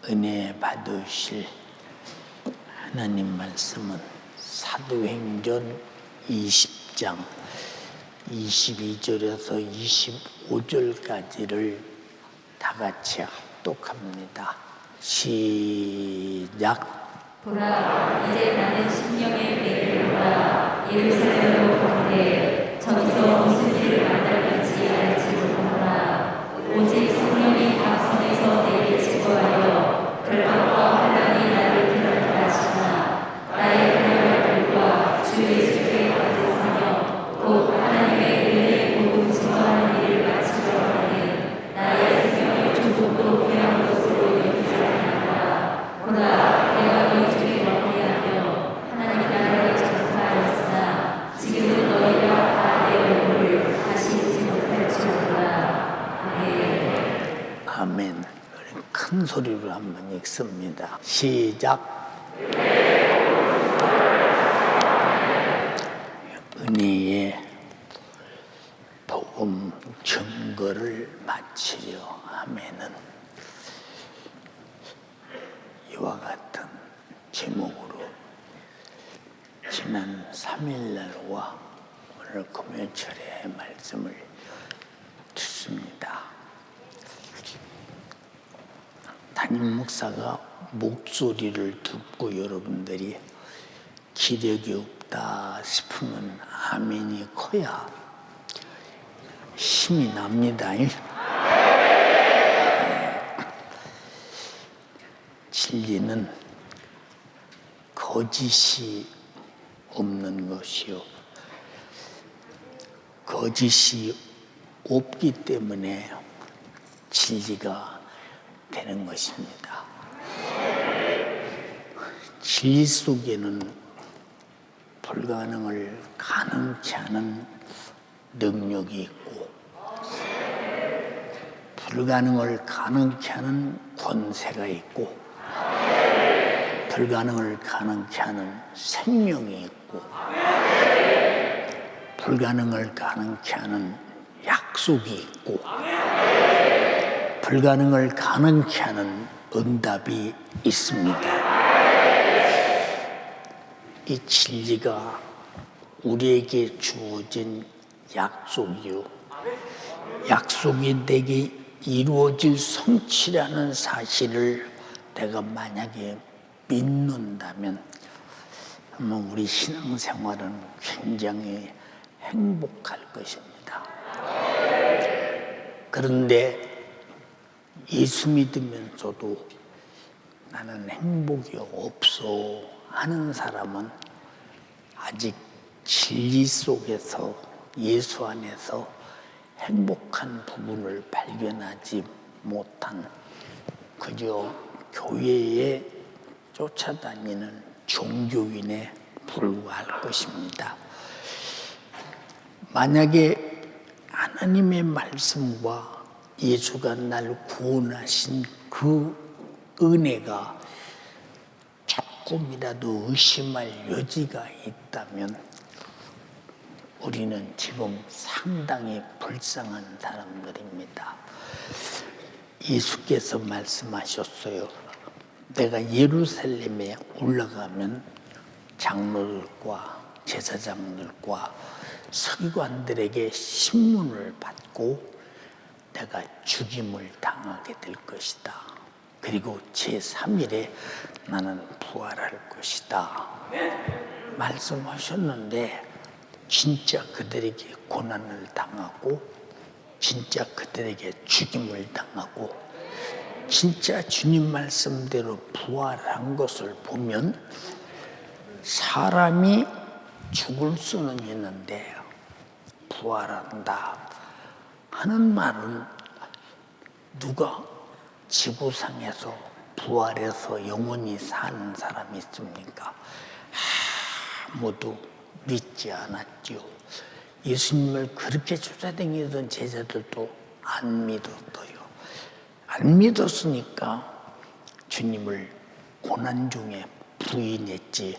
은혜 받으실 하나님 말씀은 사도행전 20장 22절에서 25절까지를 다 같이 합독합니다. 시작. 보라, 이제 나는 심령의 배를 돌아 예루살렘으로 가는데 저기서 무슨 일을 만날지 알지 못하노라. 오직 성령이 각성에서 내게 지도하여 결박과 환난이 나를 기다린다 하시나 나의 그녀들과 주 예수께 받은 사명 곧 하나님의 은혜의 복음 증거하는 일을 마치려 하는 나의 생명을 조금도 귀한 것으로 여기지 않는다. 보라, 내가 너희 중에 왕래하며 하나님 나라를 전파하였으나 지금은 너희가 다 내 얼굴을 다시 보지 못할지어다. 아멘. 아멘. 큰 소리로 한번 읽습니다. 시작. 은혜의 복음 증거를 마치려 하면은 이와 같은 제목으로 지난 3일날과 오늘 금요일에 말씀을 듣습니다. 담임 목사가 목소리를 듣고 여러분들이 기력이 없다 싶으면 아멘이 커야 힘이 납니다. 진리는 거짓이 없는 것이요, 거짓이 없기 때문에 진리가 되는 것입니다. 진리 속에는 불가능을 가능케 하는 능력이 있고, 불가능을 가능케 하는 권세가 있고, 불가능을 가능케 하는 생명이 있고, 불가능을 가능케 하는 약속이 있고, 불가능을 가능케 하는 응답이 있습니다. 이 진리가 우리에게 주어진 약속이요, 약속이 내게 이루어질 성취라는 사실을 내가 만약에 믿는다면 우리 신앙생활은 굉장히 행복할 것입니다. 그런데 예수 믿으면서도 나는 행복이 없어 하는 사람은 아직 진리 속에서, 예수 안에서 행복한 부분을 발견하지 못한 그저 교회에 쫓아다니는 종교인에 불과할 것입니다. 만약에 하나님의 말씀과 예수가 날 구원하신 그 은혜가 조금이라도 의심할 여지가 있다면 우리는 지금 상당히 불쌍한 사람들입니다. 예수께서 말씀하셨어요. 내가 예루살렘에 올라가면 장로들과 제사장들과 서기관들에게 신문을 받고 내가 죽임을 당하게 될 것이다. 그리고 제3일에 나는 부활할 것이다. 말씀하셨는데 진짜 그들에게 고난을 당하고, 진짜 그들에게 죽임을 당하고, 진짜 주님 말씀대로 부활한 것을 보면 사람이 죽을 수는 있는데 부활한다 하는 말은 누가 지구상에서 부활해서 영원히 사는 사람이 있습니까? 아무도 믿지 않았죠. 예수님을 그렇게 쫓아다니던 제자들도 안 믿었어요. 안 믿었으니까 주님을 고난 중에 부인했지,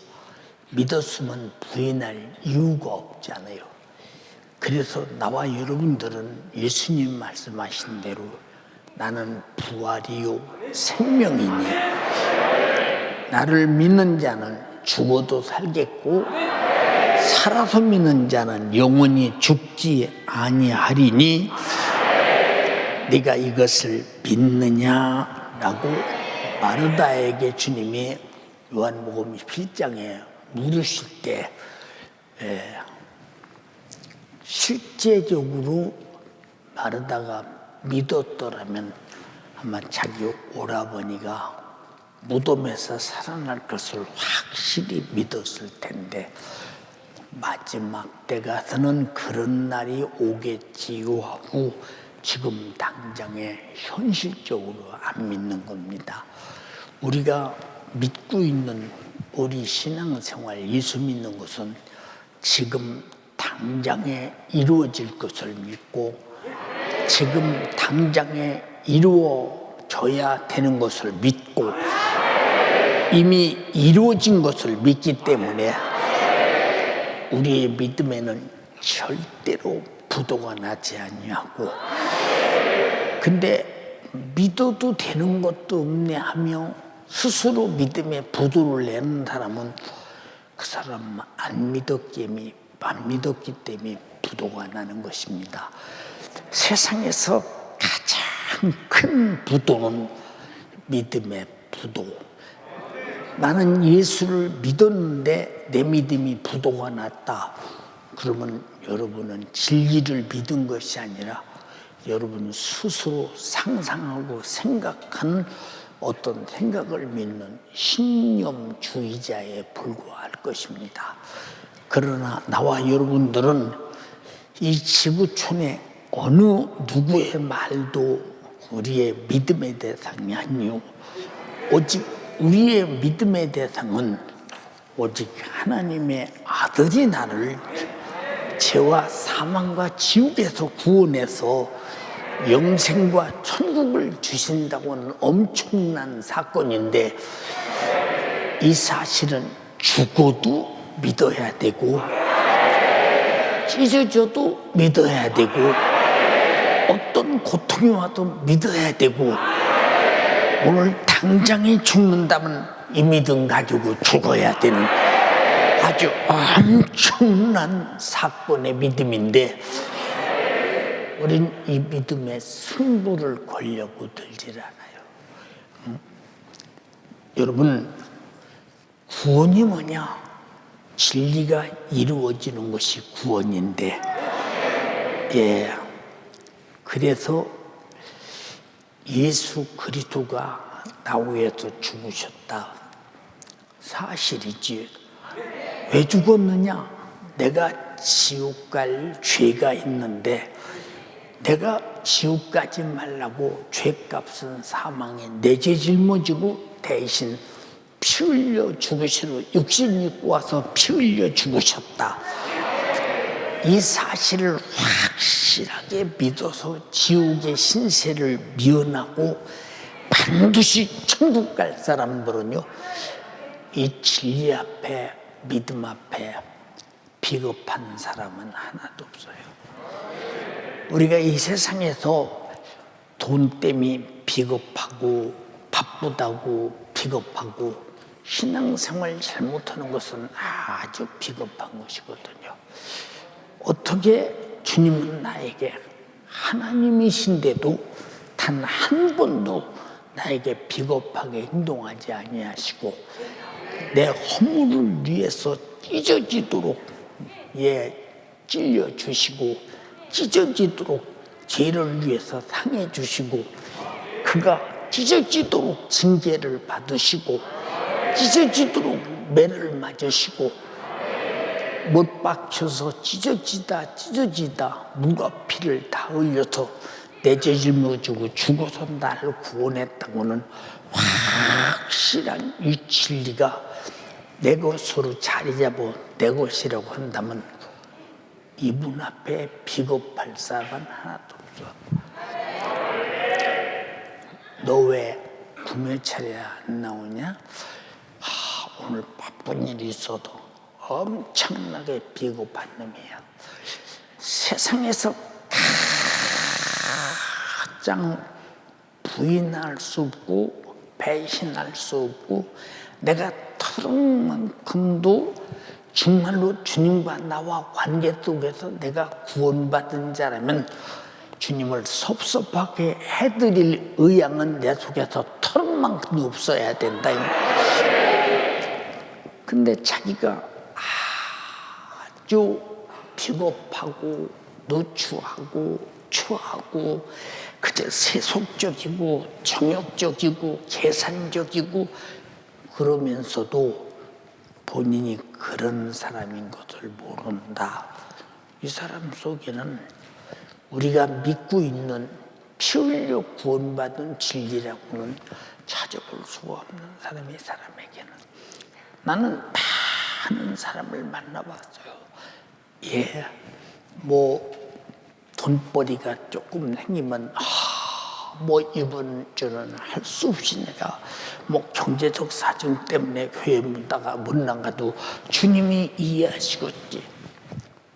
믿었으면 부인할 이유가 없잖아요. 그래서 나와 여러분들은 예수님 말씀하신 대로 나는 부활이요 생명이니 나를 믿는 자는 죽어도 살겠고 살아서 믿는 자는 영원히 죽지 아니하리니 네가 이것을 믿느냐라고 마르다에게 주님이 요한복음 7장에 물으실 때 실제적으로 마르다가 믿었더라면 아마 자기 오라버니가 무덤에서 살아날 것을 확실히 믿었을 텐데 마지막 때 가서는 그런 날이 오겠지요 하고 지금 당장에 현실적으로 안 믿는 겁니다. 우리가 믿고 있는 우리 신앙생활 예수 믿는 것은 지금 당장에 이루어질 것을 믿고 지금 당장에 이루어져야 되는 것을 믿고 이미 이루어진 것을 믿기 때문에 우리의 믿음에는 절대로 부도가 나지 아니하고 근데 믿어도 되는 것도 없네 하며 스스로 믿음에 부도를 내는 사람은 그 사람 안 믿었기 때문에 부도가 나는 것입니다. 세상에서 가장 큰 부도는 믿음의 부도. 나는 예수를 믿었는데 내 믿음이 부도가 났다. 그러면 여러분은 진리를 믿은 것이 아니라 여러분 스스로 상상하고 생각하는 어떤 생각을 믿는 신념주의자에 불과할 것입니다. 그러나 나와 여러분들은 이 지구촌의 어느 누구의 말도 우리의 믿음의 대상이 아니요 오직 우리의 믿음의 대상은 오직 하나님의 아들이 나를 죄와 사망과 지옥에서 구원해서 영생과 천국을 주신다고 하는 엄청난 사건인데 이 사실은 죽어도 믿어야 되고 찢어져도 믿어야 되고 어떤 고통이 와도 믿어야 되고 오늘 당장에 죽는다면 이 믿음 가지고 죽어야 되는 아주 엄청난 사건의 믿음인데 우린 이 믿음에 승부를 걸려고 들질 않아요. 여러분 구원이 뭐냐? 진리가 이루어지는 것이 구원인데 그래서 예수 그리스도가 나 위해서 죽으셨다. 사실이지. 왜 죽었느냐? 내가 지옥 갈 죄가 있는데 내가 지옥 가지 말라고 죄값은 사망에 내 죄 짊어지고 대신 피 흘려 죽으시러 육신 입고 와서 피 흘려 죽으셨다. 이 사실을 확실하게 믿어서 지옥의 신세를 미연하고 반드시 천국 갈 사람들은요 이 진리 앞에 믿음 앞에 비겁한 사람은 하나도 없어요. 우리가 이 세상에서 돈 때문에 비겁하고 바쁘다고 비겁하고 신앙생활 잘못하는 것은 아주 비겁한 것이거든요. 어떻게 주님은 나에게 하나님이신데도 단 한 번도 나에게 비겁하게 행동하지 아니하시고 내 허물을 위해서 찢어지도록 찔려주시고 찢어지도록 죄를 위해서 상해 주시고 그가 찢어지도록 징계를 받으시고 찢어지도록 매를 맞으시고 못 박혀서 찢어지다 누가 피를 다 흘려서 내 죄 짊어지고 죽어서 나를 구원했다고는 확실한 이 진리가 내 것으로 자리 잡아 내 것이라고 한다면 이분 앞에 비겁할 사람은 하나도 없어. 너 왜 구매차례 안 나오냐? 오늘 바쁜 일이 있어도 엄청나게 비겁한 놈이야. 세상에서 가장 부인할 수 없고 배신할 수 없고 내가 털만큼도 정말로 주님과 나와 관계 속에서 내가 구원받은 자라면 주님을 섭섭하게 해드릴 의향은 내 속에서 털만큼도 없어야 된다. 근데 자기가 아주 비겁하고 노추하고 추하고 그저 세속적이고 정욕적이고 계산적이고 그러면서도 본인이 그런 사람인 것을 모른다. 이 사람 속에는 우리가 믿고 있는 피 흘려 구원받은 진리라고는 찾아볼 수가 없는 사람이 사람에게는. 나는 많은 사람을 만나봤어요. 예, 뭐 돈벌이가 조금 생기면 뭐 이번 저는 할 수 없이 내가 뭐 경제적 사정 때문에 교회 문 닫아 못 나가도 주님이 이해하시겠지.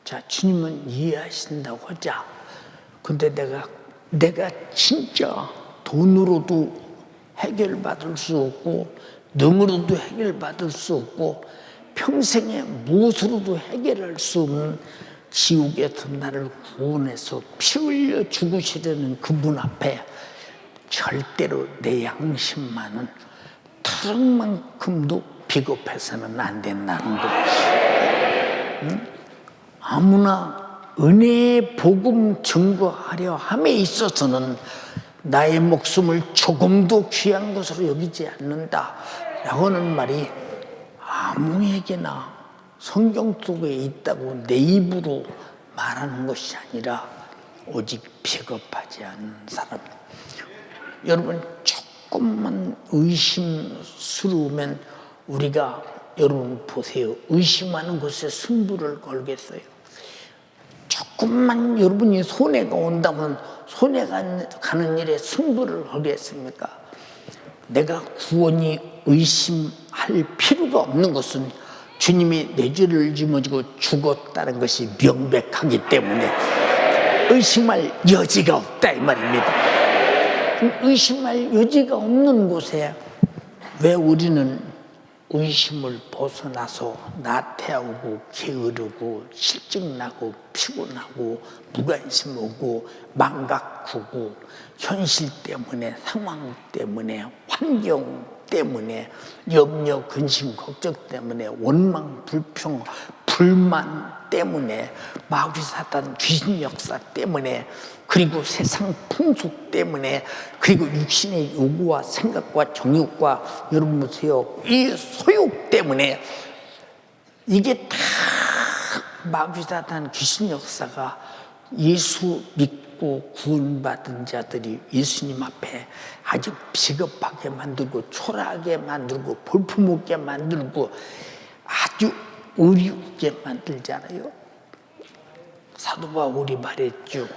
자, 주님은 이해하신다고 하자. 근데 내가 진짜 돈으로도 해결받을 수 없고 능으로도 해결받을 수 없고 평생에 무엇으로도 해결할 수 없는 지옥에서 나를 구원해서 피 흘려 죽으시려는 그분 앞에 절대로 내 양심만은 털만큼도 비겁해서는 안 된다는 거. 아무나 은혜의 복음 증거하려 함에 있어서는 나의 목숨을 조금도 귀한 것으로 여기지 않는다 라고 하는 말이 아무에게나 성경 속에 있다고 내 입으로 말하는 것이 아니라 오직 비겁하지 않은 사람. 여러분 조금만 의심스러우면 우리가 여러분 보세요. 의심하는 것에 승부를 걸겠어요. 조금만 여러분이 손해가 온다면 손해가 가는 일에 승부를 걸겠습니까? 내가 구원이 의심할 필요가 없는 것은 주님이 내 죄를 짊어지고 죽었다는 것이 명백하기 때문에 의심할 여지가 없다 이 말입니다. 의심할 여지가 없는 곳에 왜 우리는 의심을 벗어나서 나태하고 게으르고 실증나고 피곤하고 무관심 오고 망각하고 현실 때문에 상황 때문에 환경 때문에 염려 근심 걱정 때문에 원망 불평 불만 때문에 마귀 사탄 귀신 역사 때문에 그리고 세상 풍속 때문에 그리고 육신의 요구와 생각과 정욕과 여러분 보세요. 이 소욕 때문에 이게 다 마귀 사탄 귀신 역사가 예수 믿고 구원받은 자들이 예수님 앞에 아주 비겁하게 만들고 초라하게 만들고 볼품없게 만들고 아주 어리우게 만들잖아요. 사도 바울이 말했죠.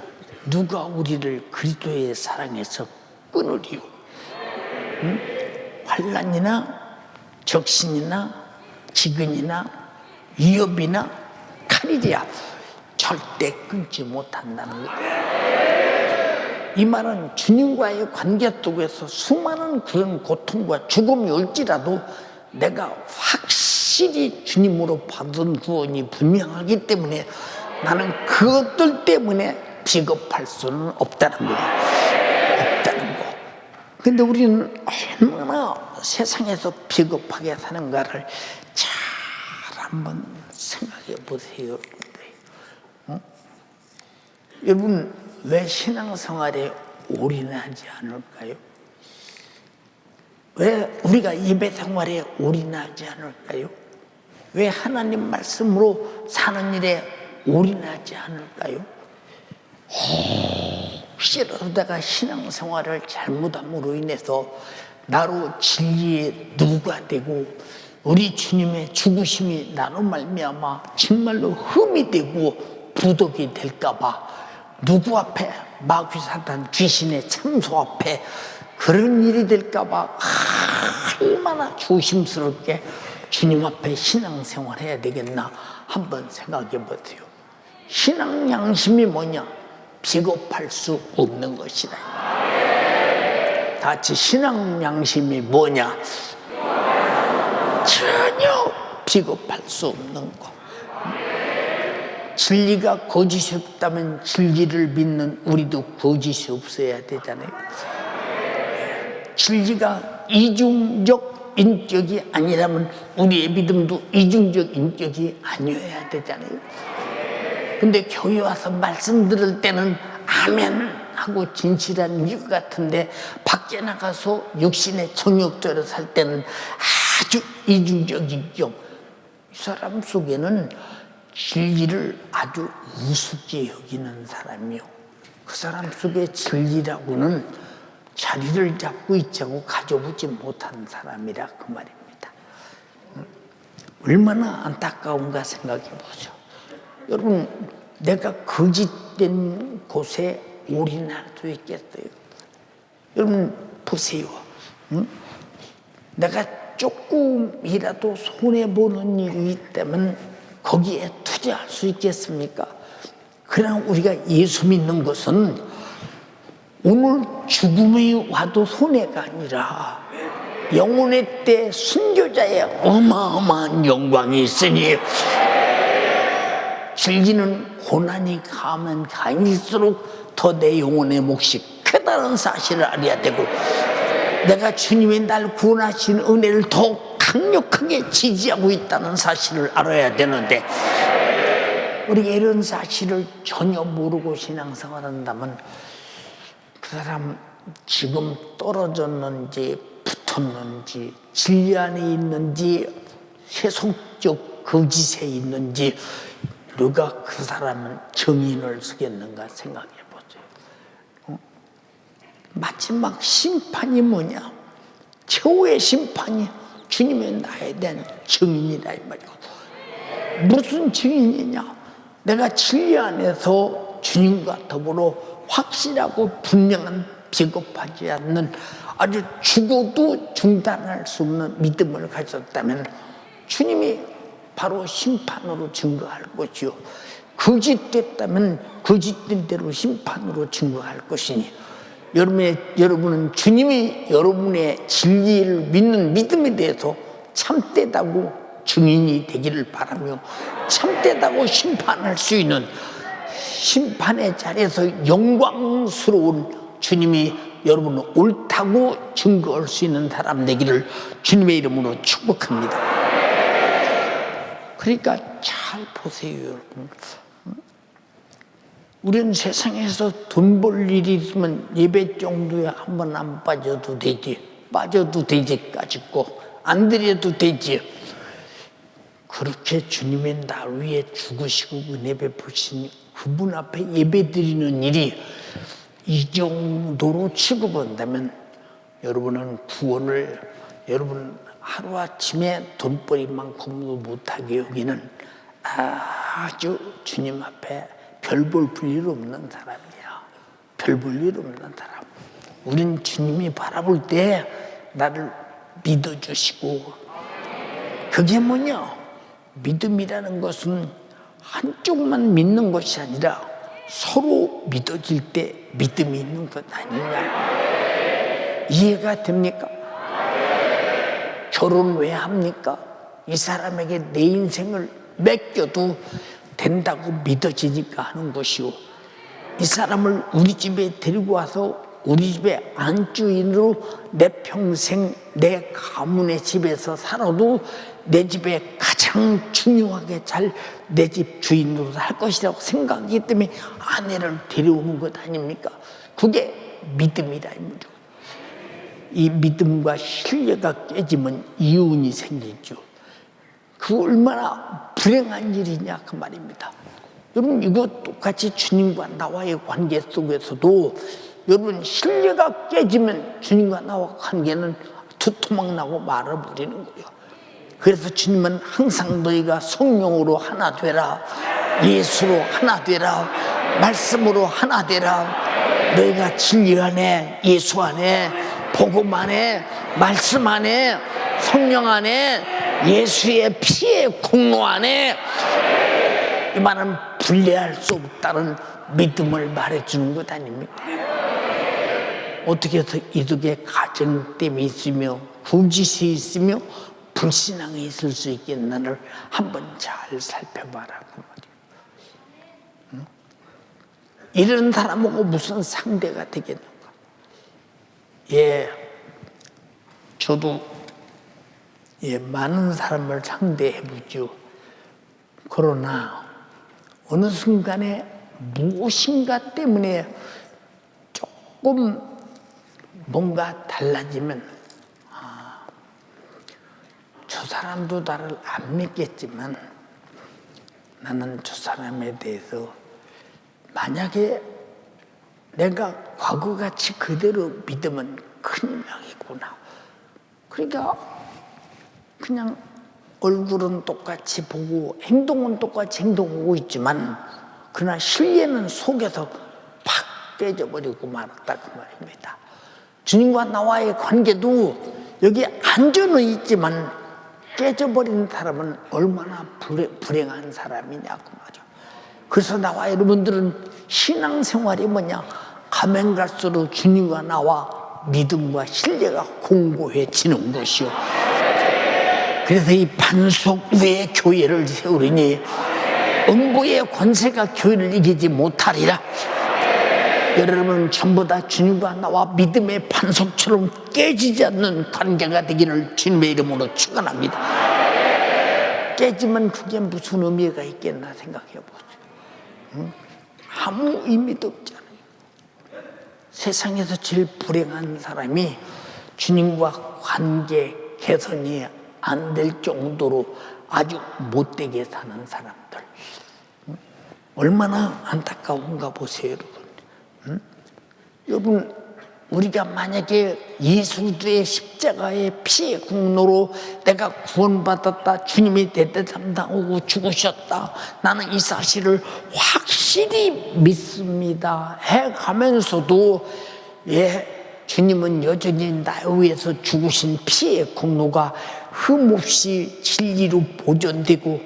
누가 우리를 그리스도의 사랑에서 끊으리요? 환난이나 적신이나 지근이나 위협이나 칼이랴 절대 끊지 못한다는 거예요. 이 말은 주님과의 관계 속에서 수많은 그런 고통과 죽음이 올지라도 내가 확실히 주님으로 받은 구원이 분명하기 때문에 나는 그것들 때문에 비겁할 수는 없다는 거예요. 없다는 거. 근데 우리는 얼마나 세상에서 비겁하게 사는가를 잘 한번 생각해 보세요. 여러분 왜 신앙생활에 올인하지 않을까요? 왜 우리가 예배생활에 올인하지 않을까요? 왜 하나님 말씀으로 사는 일에 올인하지 않을까요? 혹시라도 내가 신앙생활을 잘못함으로 인해서 나로 진리의 누가 되고 우리 주님의 죽으심이 나로 말미암아 정말로 흠이 되고 부덕이 될까 봐 누구 앞에 마귀 사탄 귀신의 참소 앞에 그런 일이 될까 봐 얼마나 조심스럽게 주님 앞에 신앙생활 해야 되겠나 한번 생각해 보세요. 신앙 양심이 뭐냐? 비겁할 수 없는 것이다. 같이 신앙 양심이 뭐냐? 전혀 비겁할 수 없는 거. 진리가 거짓이 없다면 진리를 믿는 우리도 거짓이 없어야 되잖아요. 진리가 이중적 인격이 아니라면 우리의 믿음도 이중적 인격이 아니어야 되잖아요. 근데 교회 와서 말씀 들을 때는 아멘 하고 진실한 것 같은데 밖에 나가서 육신의 정욕대로 살 때는 아주 이중적 인격. 이 사람 속에는 진리를 아주 우습게 여기는 사람이요. 그 사람 속에 진리라고는 자리를 잡고 있자고 가져보지 못한 사람이라 그 말입니다. 얼마나 안타까운가 생각해 보죠. 여러분, 내가 거짓된 곳에 올인할 수 있겠어요? 여러분 보세요. 내가 조금이라도 손해보는 일이 있다면 거기에 투자할 수 있겠습니까? 그러나 우리가 예수 믿는 것은 오늘 죽음이 와도 손해가 아니라 영혼의 때 순교자의 어마어마한 영광이 있으니 즐기는 고난이 가면 가일수록 더 내 영혼의 몫이 크다는 사실을 알아야 되고 내가 주님이 날 구원하신 은혜를 더 강력하게 지지하고 있다는 사실을 알아야 되는데 우리가 이런 사실을 전혀 모르고 신앙생활 한다면 그 사람 지금 떨어졌는지 붙었는지 진리 안에 있는지 세속적 거짓에 있는지 누가 그 사람은 정인을 쓰겠는가 생각해 보죠. 마지막 심판이 뭐냐? 최후의 심판이 주님의 나에 대한 증인이다 이 말이야. 무슨 증인이냐? 내가 진리 안에서 주님과 더불어 확실하고 분명한 비겁하지 않는 아주 죽어도 중단할 수 없는 믿음을 가졌다면 주님이 바로 심판으로 증거할 것이요. 거짓됐다면 거짓된 대로 심판으로 증거할 것이니 여러분은 주님이 여러분의 진리를 믿는 믿음에 대해서 참되다고 증인이 되기를 바라며 참되다고 심판할 수 있는 심판의 자리에서 영광스러운 주님이 여러분을 옳다고 증거할 수 있는 사람 되기를 주님의 이름으로 축복합니다. 그러니까 잘 보세요, 여러분. 우리는 세상에서 돈 벌 일이 있으면 예배 정도에 한 번 안 빠져도 되지. 빠져도 되지까지 있고 안 드려도 되지. 그렇게 주님의 날 위해 죽으시고 은혜 베푸신 그분 앞에 예배 드리는 일이 이 정도로 취급한다면 여러분은 구원을 여러분 하루아침에 돈벌이만큼도 못하게 여기는 아주 주님 앞에 별 볼 일 없는 사람이야. 별 볼 일 없는 사람. 우린 주님이 바라볼 때 나를 믿어주시고 그게 뭐냐? 믿음이라는 것은 한쪽만 믿는 것이 아니라 서로 믿어질 때 믿음이 있는 것 아니냐? 이해가 됩니까? 결혼 왜 합니까? 이 사람에게 내 인생을 맡겨도 된다고 믿어지니까 하는 것이요. 이 사람을 우리 집에 데리고 와서 우리 집에 안주인으로 내 평생 내 가문의 집에서 살아도 내 집에 가장 중요하게 잘 내 집 주인으로 할 것이라고 생각하기 때문에 아내를 데려오는 것 아닙니까? 그게 믿음이라 입니다. 이 믿음과 신뢰가 깨지면 이혼이 생기죠. 그 얼마나 불행한 일이냐 그 말입니다. 여러분 이거 똑같이 주님과 나와의 관계 속에서도 여러분 신뢰가 깨지면 주님과 나와 관계는 두토막 나고 말아버리는 거예요. 그래서 주님은 항상 너희가 성령으로 하나 되라, 예수로 하나 되라, 말씀으로 하나 되라. 너희가 진리 안에, 예수 안에, 복음 안에, 말씀 안에, 성령 안에, 예수의 피의 공로 안에 이 말은 분리할 수 없다는 믿음을 말해주는 것 아닙니까? 어떻게 해서 이득에 가정됨이 있으며 굴짓이 있으며 불신앙이 있을 수 있겠나를 한번 잘 살펴봐라 그 말이에요. 이런 사람하고 무슨 상대가 되겠는가? 예, 저도 많은 사람을 상대해보죠. 그러나 어느 순간에 무엇인가 때문에 조금 뭔가 달라지면 저 사람도 나를 안 믿겠지만 나는 저 사람에 대해서 만약에 내가 과거같이 그대로 믿으면 큰일 나겠구나. 그러니까 그냥 얼굴은 똑같이 보고 행동은 똑같이 행동하고 있지만 그러나 실례는 속에서 팍 깨져버리고 말았다 그 말입니다. 주님과 나와의 관계도 여기 안전은 있지만 깨져버린 사람은 얼마나 불행한 사람이냐 그 말이죠. 그래서 나와 여러분들은 신앙생활이 뭐냐? 가면 갈수록 주님과 나와 믿음과 신뢰가 공고해지는 것이요. 그래서 이 반석 위에 교회를 세우리니 음부의 권세가 교회를 이기지 못하리라. 여러분 전부 다 주님과 나와 믿음의 반석처럼 깨지지 않는 관계가 되기를 주님의 이름으로 축원합니다. 깨지면 그게 무슨 의미가 있겠나 생각해 보세요. 아무 의미도 없잖아요. 세상에서 제일 불행한 사람이 주님과 관계 개선이 안 될 정도로 아주 못되게 사는 사람들. 얼마나 안타까운가 보세요, 여러분. 여러분, 우리가 만약에 예수의 십자가의 피의 공로로 내가 구원받았다, 주님이 대대장당하고 죽으셨다, 나는 이 사실을 확실히 믿습니다 해가면서도 주님은 여전히 나를 위해서 죽으신 피의 공로가 흠없이 진리로 보존되고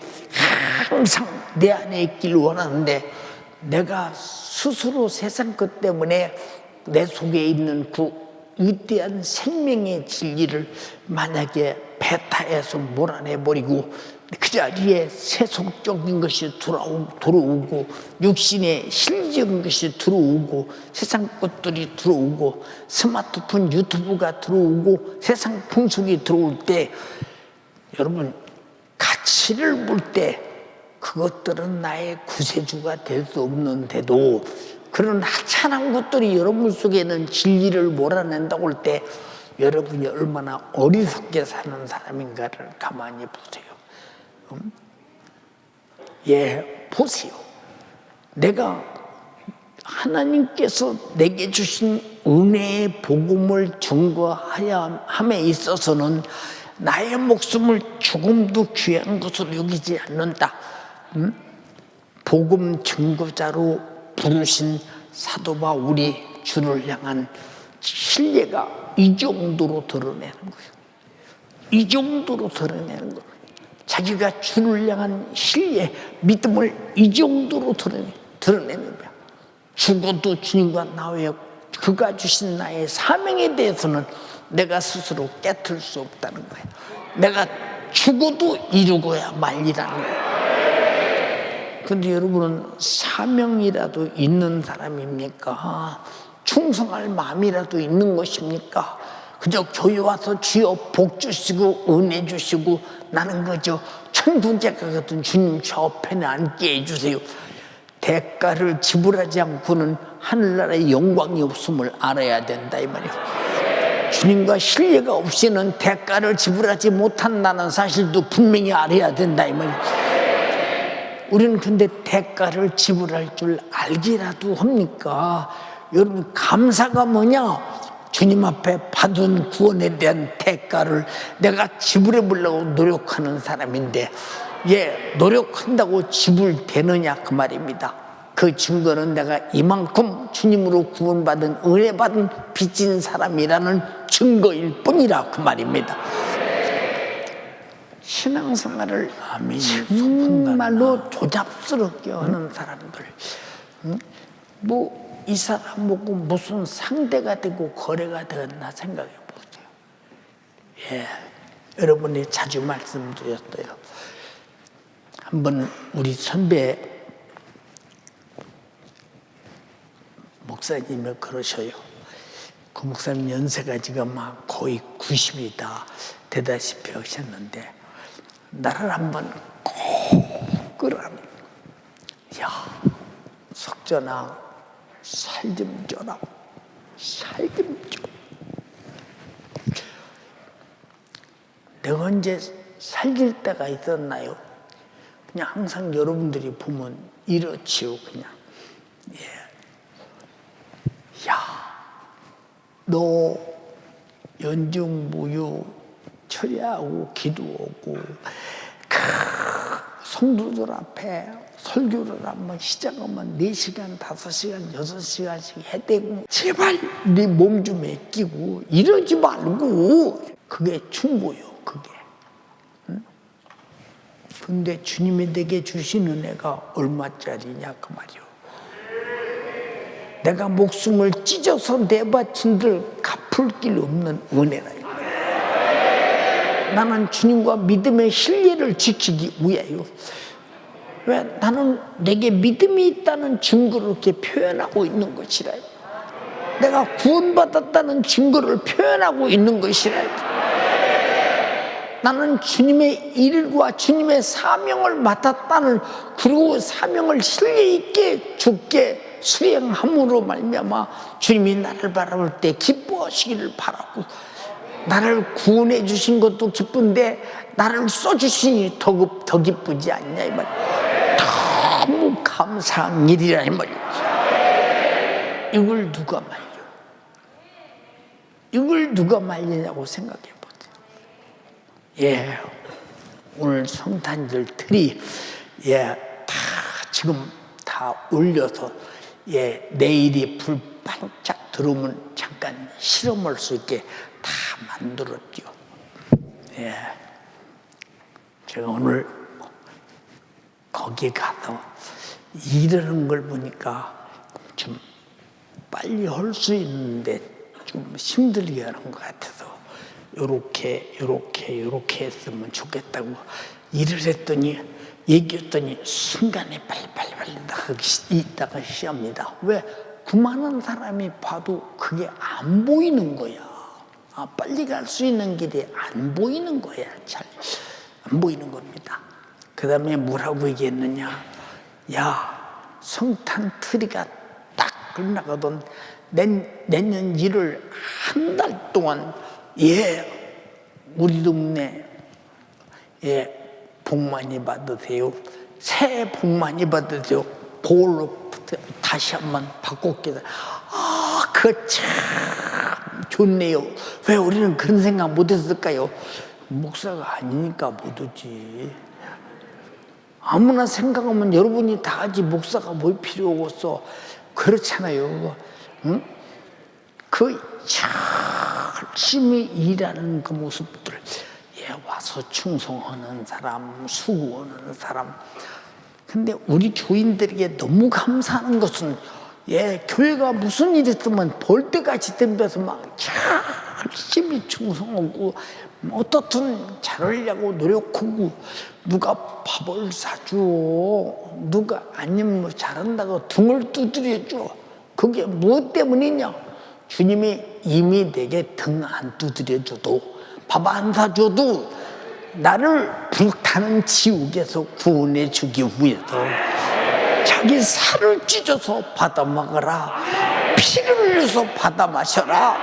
항상 내 안에 있길 원하는데 내가 스스로 세상 것 때문에 내 속에 있는 그 위대한 생명의 진리를 만약에 배타해서 몰아내버리고 그 자리에 세속적인 것이 들어오고 육신의 실적인 것이 들어오고 세상 것들이 들어오고 스마트폰 유튜브가 들어오고 세상 풍속이 들어올 때 여러분 가치를 볼 때 그것들은 나의 구세주가 될 수 없는데도 그런 하찮은 것들이 여러분 속에는 진리를 몰아낸다고 할 때 여러분이 얼마나 어리석게 사는 사람인가를 가만히 보세요. 보세요. 내가 하나님께서 내게 주신 은혜의 복음을 증거하여 함에 있어서는 나의 목숨을 조금도 귀한 것으로 여기지 않는다. 복음 증거자로 부르신 사도 바울이 주를 향한 신뢰가 이 정도로 드러내는 거예요. 이 정도로 드러내는 거예요. 자기가 주를 향한 신뢰, 믿음을 이 정도로 드러내는 거야. 죽어도 주님과 나의 그가 주신 나의 사명에 대해서는 내가 스스로 깨트릴 수 없다는 거야. 내가 죽어도 이루고야 말리라는 거야. 근데 여러분은 사명이라도 있는 사람입니까? 충성할 마음이라도 있는 것입니까? 그저 교회 와서 주여 복 주시고 은혜 주시고 나는 그저 천국에 가거든 주님 저 편에 앉게 해주세요. 대가를 지불하지 않고는 하늘나라의 영광이 없음을 알아야 된다 이 말이에요. 주님과 신뢰가 없이는 대가를 지불하지 못한다는 사실도 분명히 알아야 된다 이 말이에요. 우리는 근데 대가를 지불할 줄 알기라도 합니까? 여러분 감사가 뭐냐? 주님 앞에 받은 구원에 대한 대가를 내가 지불해 보려고 노력하는 사람인데 노력한다고 지불되느냐 그 말입니다. 그 증거는 내가 이만큼 주님으로 구원받은 은혜받은 빚진 사람이라는 증거일 뿐이라 그 말입니다. 신앙생활을 정말로 조잡스럽게 하는 사람들 이 사람하고 무슨 상대가 되고 거래가 되었나 생각해 보세요. 예, 여러분이 자주 말씀드렸어요. 한번 우리 선배 목사님이 그러셔요. 그 목사님 연세가 지금 막 거의 90이다 되다시피 하셨는데 나를 한번 꼭 끌어안고, 야, 석전아, 살 좀 줘라, 살 좀 줘. 내가 언제 살릴 때가 있었나요? 그냥 항상 여러분들이 보면 이렇지요, 그냥. 예. 야, 너 연중무휴 철야하고 기도하고 성도들 앞에 설교를 한번 시작하면 4시간, 5시간, 6시간씩 해대고 제발 네 몸 좀 맡기고 이러지 말고, 그게 충고요, 그게. 응? 근데 주님이 내게 주신 은혜가 얼마짜리냐 그 말이요. 내가 목숨을 찢어서 내바친들 갚을 길 없는 은혜라. 나는 주님과 믿음의 신뢰를 지키기 위하여, 왜? 나는 내게 믿음이 있다는 증거를 이렇게 표현하고 있는 것이라. 내가 구원받았다는 증거를 표현하고 있는 것이라. 나는 주님의 일과 주님의 사명을 맡았다는, 그리고 사명을 신뢰 있게 주께 수행함으로 말미암아 주님이 나를 바라볼 때 기뻐하시기를 바라고, 나를 구원해 주신 것도 기쁜데 나를 써주시니 더 기쁘지 않냐 이 말이야. 너무 감사한 일이라 이 말이야. 이걸 누가 말려? 이걸 누가 말리냐고 생각해 보세요. 예, 오늘 성탄절 틀이 다 지금 다 올려서 내일이 불 반짝 들어오면 잠깐 실험할 수 있게 다 만들었죠. 제가 오늘 거기 가서 이러는 걸 보니까 좀 빨리 할 수 있는데 좀 힘들게 하는 것 같아서 요렇게 했으면 좋겠다고 일을 했더니, 얘기했더니 순간에 빨리 있다가 시합니다. 왜? 그 많은 사람이 봐도 그게 안 보이는 거야. 빨리 갈 수 있는 길이 안 보이는 거야. 잘 안 보이는 겁니다. 그 다음에 뭐라고 얘기했느냐? 야, 성탄 트리가 딱 끝나거든. 내년 1월 한 달 동안 우리 동네 복 많이 받으세요. 새해 복 많이 받으세요. 볼로 다시 한번 바꿨기다. 그거 참 좋네요. 왜 우리는 그런 생각 못 했을까요? 목사가 아니니까 못 하지. 아무나 생각하면 여러분이 다 하지, 목사가 뭘 필요가 없어. 그렇잖아요. 응? 그 열심히 일하는 그 모습들, 와서 충성하는 사람, 수고하는 사람. 근데 우리 교인들에게 너무 감사하는 것은, 교회가 무슨 일 있으면 볼 때까지 덤벼서 막 열심히 충성하고 어떻든 잘하려고 노력하고, 누가 밥을 사줘, 누가 아니면 뭐 잘한다고 등을 두드려줘. 그게 무엇 때문이냐? 주님이 이미 내게 등 안 두드려줘도, 밥 안 사줘도 나를 불타는 지옥에서 구원해 주기 위해서 자기 살을 찢어서 받아 먹어라, 피를 흘려서 받아 마셔라,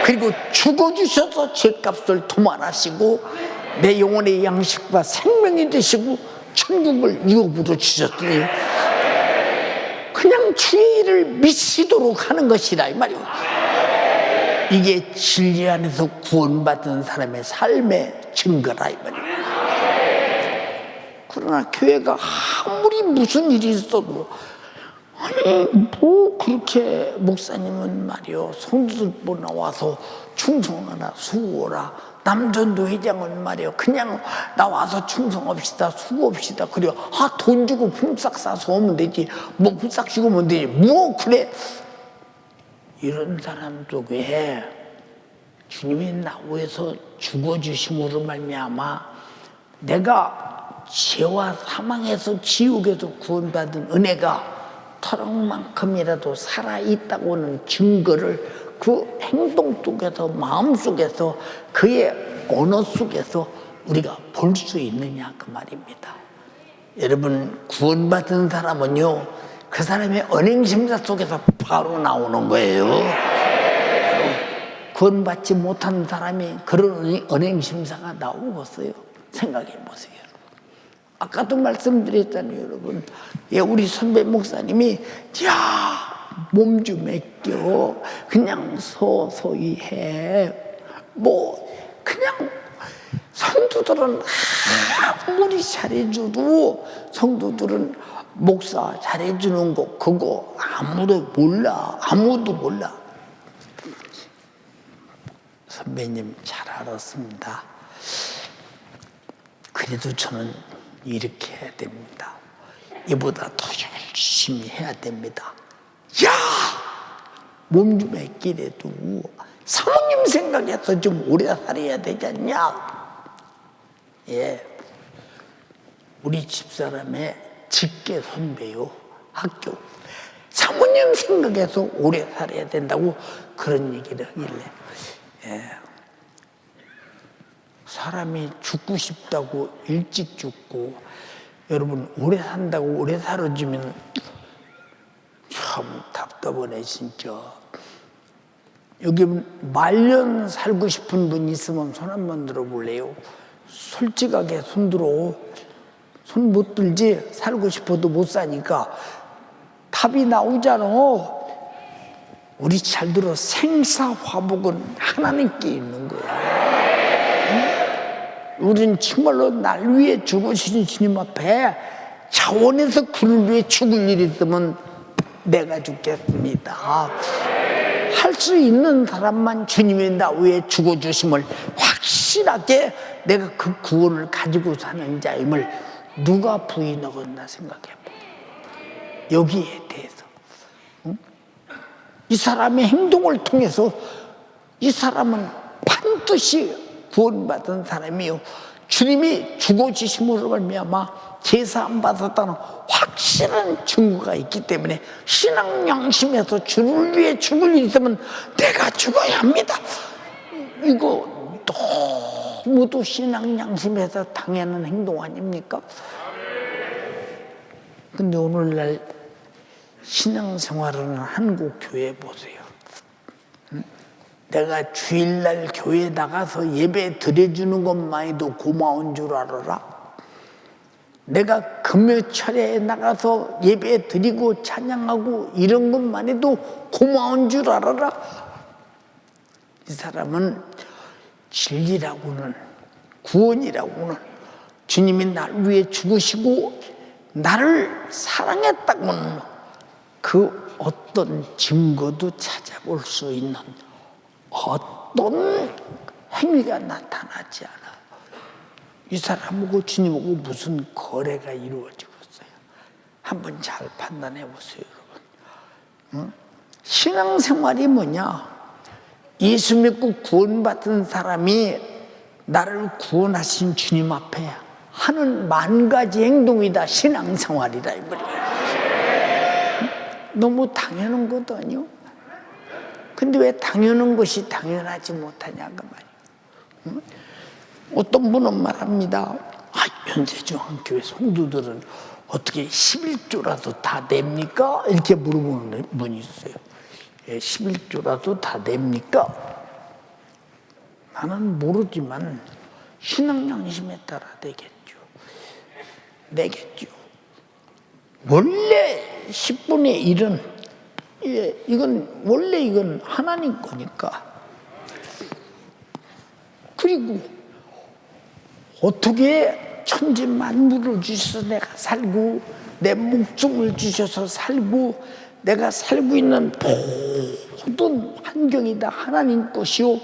그리고 죽어주셔서 죄값을 도말하시고 내 영혼의 양식과 생명이 되시고 천국을 유업으로 주셨더니 그냥 주의 일을 미치도록 하는 것이라 이 말이오. 이게 진리 안에서 구원받은 사람의 삶의 증거라 이 말이오. 그러나 교회가 아무리 무슨 일이 있어도, 아니 뭐 그렇게 목사님은 말이요, 성도들 뭐 나와서 충성하나 수고하라, 남전도 회장은 말이요 그냥 나와서 충성합시다, 수고합시다, 그래요. 돈 주고 품삯 사서 오면 되지, 뭐 품삯 주고 오면 되지, 뭐 그래. 이런 사람 속에 주님이 나 위해서 죽어주심으로 말미암아 내가 죄와 사망에서 지옥에서 구원받은 은혜가 터럭만큼이라도 살아있다고는 증거를 그 행동 속에서 마음 속에서 그의 언어 속에서 우리가 볼 수 있느냐 그 말입니다. 여러분 구원받은 사람은요 그 사람의 언행심사 속에서 바로 나오는 거예요. 구원받지 못한 사람이 그런 언행심사가 나오겠어요? 생각해 보세요. 아까도 말씀드렸잖아요, 여러분. 예, 우리 선배 목사님이 몸 좀 맡겨 그냥 서서히 해. 뭐 그냥 성도들은 아무리 잘해줘도 성도들은 목사 잘해주는 거 그거 아무도 몰라. 선배님 잘 알았습니다. 그래도 저는 이렇게 해야 됩니다. 이보다 더 열심히 해야 됩니다. 몸 좀 맡기래도 사모님 생각해서 좀 오래 살아야 되지 않냐? 예, 우리 집사람의 직계 선배요, 학교. 사모님 생각해서 오래 살아야 된다고 그런 얘기를 하길래 사람이 죽고 싶다고 일찍 죽고 여러분 오래 산다고 오래 살아주면 참 답답하네 진짜. 여기 말년 살고 싶은 분 있으면 손 한번 들어볼래요? 솔직하게 손 들어. 손 못 들지? 살고 싶어도 못 사니까 답이 나오잖아. 우리 잘 들어. 생사화복은 하나님께 있는 거야. 우린 정말로 날 위해 죽으신 주님 앞에 자원해서 그를 위해 죽을 일이 있으면 내가 죽겠습니다. 할 수 있는 사람만 주님이 나 위해 죽어주심을 확실하게 내가 그 구원을 가지고 사는 자임을 누가 부인하겠나 생각해봐. 여기에 대해서. 이 사람의 행동을 통해서 이 사람은 반드시 구원받은 사람이요 주님이 죽어주심으로 말미암아 제사 안 받았다는 확실한 증거가 있기 때문에 신앙 양심에서 주를 위해 죽을 일 있으면 내가 죽어야 합니다. 이거 너무도 신앙 양심에서 당하는 행동 아닙니까? 근데 오늘날 신앙생활을 하는 한국 교회 보세요. 내가 주일날 교회 나가서 예배 드려주는 것만해도 고마운 줄 알아라. 내가 금요철에 나가서 예배 드리고 찬양하고 이런 것만 해도 고마운 줄 알아라. 이 사람은 진리라고는 구원이라고는 주님이 날 위해 죽으시고 나를 사랑했다고는 그 어떤 증거도 찾아볼 수 있는 어떤 행위가 나타나지 않아. 이 사람하고 주님하고 무슨 거래가 이루어지고 있어요. 한번 잘 판단해 보세요, 여러분. 신앙생활이 뭐냐? 예수 믿고 구원받은 사람이 나를 구원하신 주님 앞에 하는 만 가지 행동이다. 신앙생활이다 이 말이에요. 너무 당연한 것도 아니요. 근데 왜 당연한 것이 당연하지 못하냐 그 말이에요. 어떤 분은 말합니다. 현세중앙교회 성도들은 어떻게 11조라도 다 냅니까? 이렇게 물어보는 분이 있어요. 11조라도 다 냅니까? 나는 모르지만 신앙 양심에 따라 내겠죠. 원래 10분의 1은 이건 하나님 거니까. 그리고 어떻게 천지 만물을 주셔서 내가 살고 내 목숨을 주셔서 살고 내가 살고 있는 모든 환경이 다 하나님 것이요.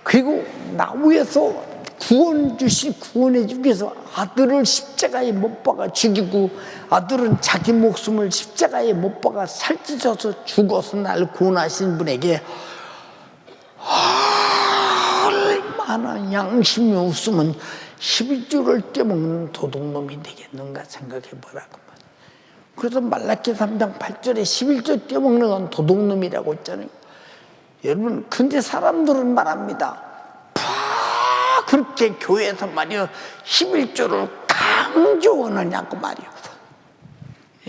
그리고 나 위해서 구원해 주기 위해서 아들을 십자가에 못 박아 죽이고, 아들은 자기 목숨을 십자가에 못 박아 살찌셔서 죽어서 날 구원하신 분에게 얼마나 양심이 없으면 11조를 떼먹는 도둑놈이 되겠는가 생각해 보라고. 그래서 말라기 3장 8절에 11조 떼먹는 건 도둑놈이라고 했잖아요. 여러분, 근데 사람들은 말합니다. 그렇게 교회에서 말이요 11조를 강조하느냐고 말이요.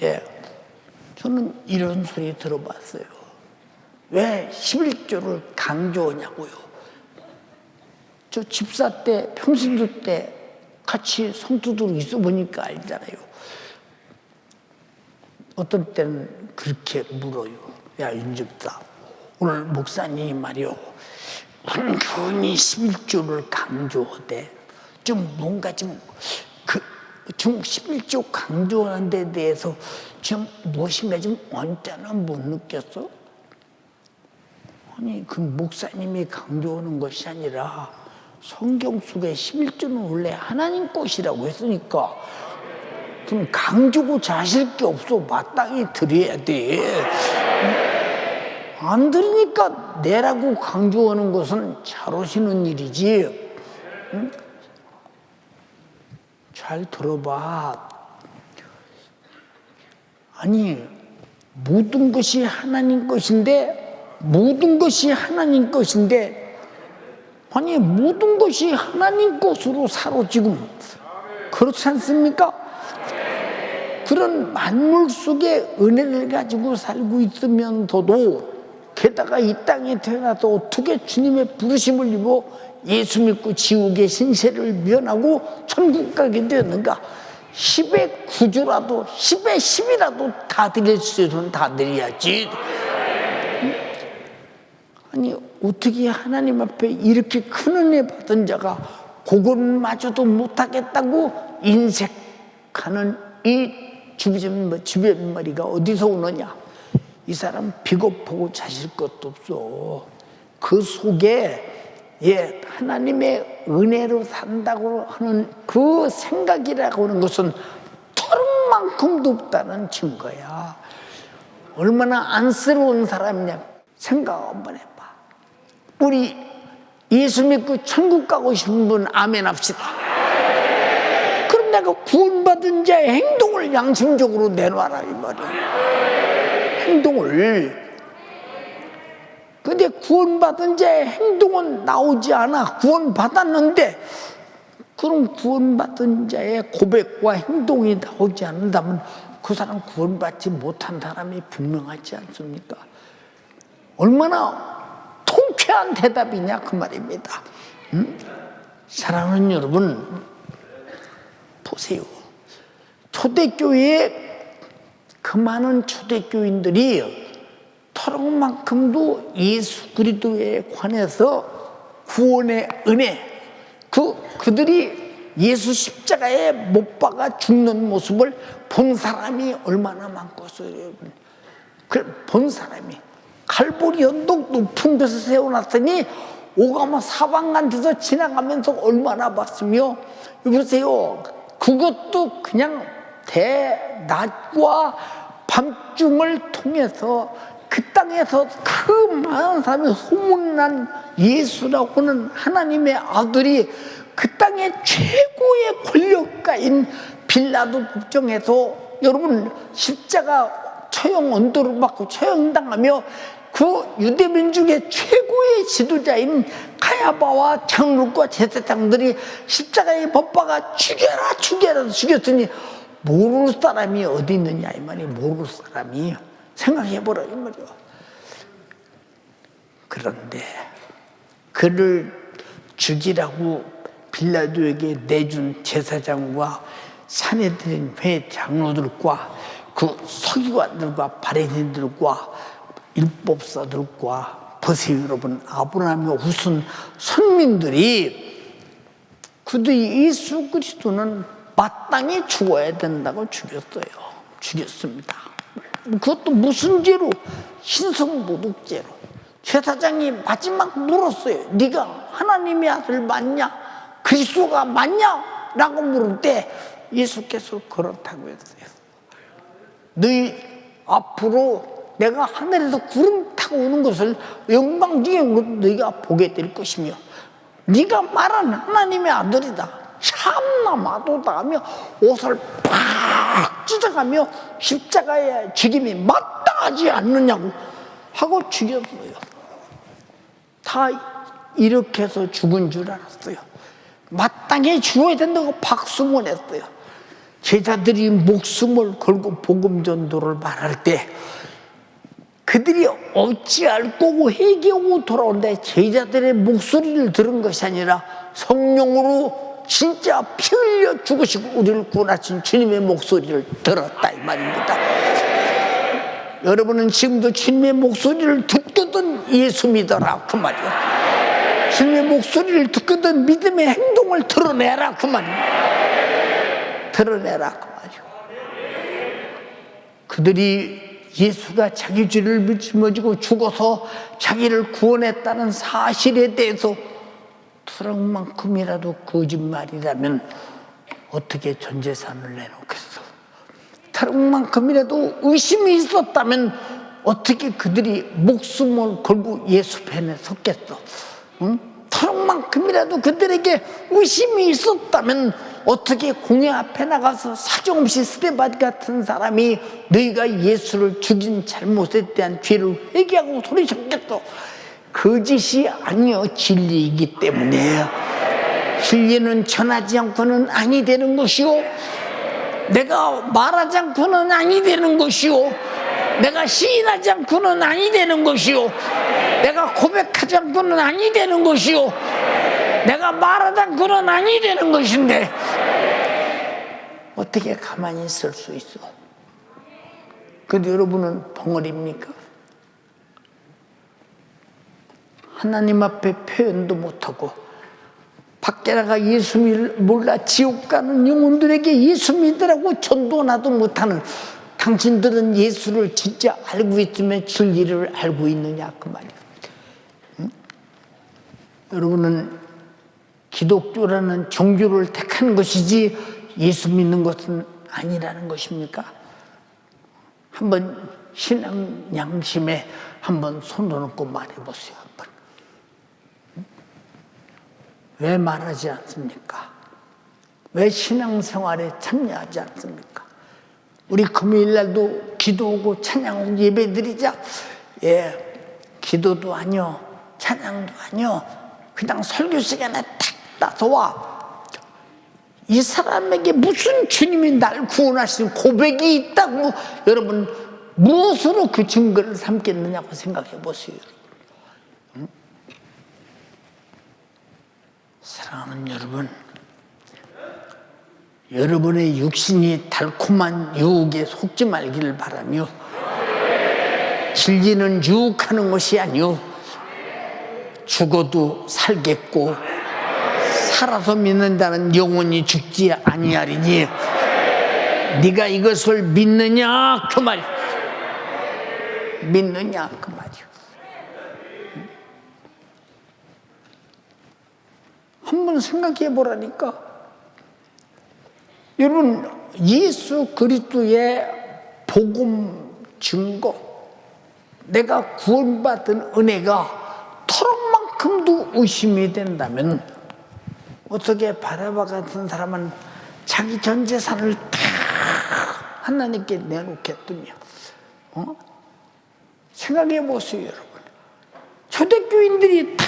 예, 저는 이런 소리 들어봤어요. 왜 11조를 강조하냐고요. 저 집사 때, 평신도 때 같이 성도들 있어 보니까 알잖아요. 어떤 때는 그렇게 물어요. 야, 윤집사, 오늘 목사님이 말이요 은근히 11조를 강조하되 좀 뭔가 좀 11조 강조하는 데 대해서 좀 무엇인가 좀 언짢은 못 느꼈어? 아니, 그 목사님이 강조하는 것이 아니라 성경 속에 11조는 원래 하나님 것이라고 했으니까 그럼 강조고자 하실 게 없어. 마땅히 드려야 돼. 안 들으니까 내라고 강조하는 것은 잘 오시는 일이지. 응? 잘 들어봐. 아니, 모든 것이 하나님 것인데, 아니, 모든 것이 하나님 것으로 살아 지금. 그렇지 않습니까? 그런 만물 속에 은혜를 가지고 살고 있으면서도, 게다가 이 땅에 태어나서 어떻게 주님의 부르심을 입어 예수 믿고 지옥의 신세를 면하고 천국 가게 되었는가? 10의 9조라도 10의 10이라도 다 드릴 수 있으면 다 드려야지. 아니, 어떻게 하나님 앞에 이렇게 큰 은혜 받은 자가 그것마저도 못하겠다고 인색하는 이 주변머리가 어디서 오느냐? 이 사람 비겁하고 자실 것도 없어. 그 속에 하나님의 은혜로 산다고 하는 그 생각이라고 하는 것은 털만큼도 없다는 증거야. 얼마나 안쓰러운 사람이냐 생각 한번 해봐. 우리 예수 믿고 천국 가고 싶은 분 아멘 합시다. 그럼 내가 구원받은 자의 행동을 양심적으로 내놔라 이 말이야. 행동을. 근데 구원받은 자의 행동은 나오지 않아. 구원받았는데, 그럼 구원받은 자의 고백과 행동이 나오지 않는다면 그 사람 구원받지 못한 사람이 분명하지 않습니까? 얼마나 통쾌한 대답이냐 그 말입니다. 사랑하는 여러분, 보세요. 초대교회에 그 많은 초대교인들이 털어만큼도 예수 그리스도에 관해서 구원의 은혜, 그들이 예수 십자가에 못 박아 죽는 모습을 본 사람이 얼마나 많겠어요. 본 사람이 갈보리 언덕 높은 데서 세워놨더니 오가마 사방간 데서 지나가면서 얼마나 봤으며, 여보세요, 그것도 그냥 대낮과 밤중을 통해서 그 땅에서 그 많은 사람이 소문난 예수라고 하는 하나님의 아들이 그 땅의 최고의 권력가인 빌라도 국정에서 여러분 십자가 처형 언도를 받고 처형당하며 그 유대민족의 최고의 지도자인 가야바와 장로과 제사장들이 십자가에 못 박아 죽여라 죽였더니 모를 사람이 어디 있느냐 이 말이. 모를 사람이 생각해보라 이 말이야. 그런데 그를 죽이라고 빌라도에게 내준 제사장과 산헤드린 장로들과 그 서기관들과 바리새인들과 율법사들과 보세요 여러분, 아브라함의 후손 선민들이 그들이 예수 그리스도는 마땅히 죽어야 된다고 죽였습니다. 그것도 무슨 죄로? 신성모독죄로. 제사장이 마지막 물었어요. 네가 하나님의 아들 맞냐? 그리스도가 맞냐? 라고 물을 때 예수께서 그렇다고 했어요. 너희 앞으로 내가 하늘에서 구름 타고 오는 것을 영광 중에 너희가 보게 될 것이며 네가 말하는 하나님의 아들이다, 참나 마도다 하며 옷을 팍 찢어가며 십자가의 죽임이 마땅하지 않느냐고 하고 죽였어요. 다 이렇게 해서 죽은 줄 알았어요. 마땅히 죽어야 된다고 박수만 했어요. 제자들이 목숨을 걸고 복음 전도를 말할 때 그들이 어찌할 거고 회개하고 돌아오는데 제자들의 목소리를 들은 것이 아니라 성령으로 진짜 피 흘려 죽으시고 우리를 구원하신 주님의 목소리를 들었다 이 말입니다. 여러분은 지금도 주님의 목소리를 듣거든 예수 믿어라 그 말이야. 주님의 목소리를 듣거든 믿음의 행동을 드러내라 그 말이야. 드러내라 그 말이야. 그들이 예수가 자기 죄를 짊어지고 죽어서 자기를 구원했다는 사실에 대해서 트럭만큼이라도 거짓말이라면 어떻게 전 재산을 내놓겠어? 트럭만큼이라도 의심이 있었다면 어떻게 그들이 목숨을 걸고 예수 편에 섰겠어? 응? 트럭만큼이라도 그들에게 의심이 있었다면 어떻게 공회 앞에 나가서 사정없이 스데반 같은 사람이 너희가 예수를 죽인 잘못에 대한 죄를 회개하고 소리쳤겠어? 거짓이 아니요 진리이기 때문에 진리는 전하지 않고는 아니 되는 것이요, 내가 말하지 않고는 아니 되는 것이요, 내가 시인하지 않고는 아니 되는 것이요, 내가 고백하지 않고는 아니 되는 것이요, 내가 말하지 않고는 아니 되는 것인데 어떻게 가만히 있을 수 있어? 근데 여러분은 벙어리입니까? 하나님 앞에 표현도 못하고 밖에 나가 예수 몰라 지옥 가는 영혼들에게 예수 믿으라고 전도나도 못하는 당신들은 예수를 진짜 알고 있으면 진리를 알고 있느냐 그 말이에요. 응? 여러분은 기독교라는 종교를 택하는 것이지 예수 믿는 것은 아니라는 것입니까? 한번 신앙 양심에 한번 손을 얹고 말해보세요. 한번. 왜 말하지 않습니까? 왜 신앙생활에 참여하지 않습니까? 우리 금요일날도 기도하고 찬양하고 예배드리자. 예, 기도도 아니요, 찬양도 아니요, 그냥 설교 시간에 탁 나서 와. 이 사람에게 무슨 주님이 날 구원하신 고백이 있다고 여러분 무엇으로 그 증거를 삼겠느냐고 생각해 보세요. 응? 사랑하는 여러분, 여러분의 육신이 달콤한 유혹에 속지 말기를 바라며 진리는 유혹하는 것이 아니요 죽어도 살겠고 살아서 믿는다는 영혼이 죽지 아니하리니 네가 이것을 믿느냐 그 말이야. 믿느냐 그 말이야. 한번 생각해 보라니까. 여러분 예수 그리스도의 복음 증거, 내가 구원받은 은혜가 털만큼도 의심이 된다면 어떻게 바라바 같은 사람은 자기 전 재산을 다 하나님께 내놓겠더냐? 생각해 보세요, 여러분. 초대교인들이 다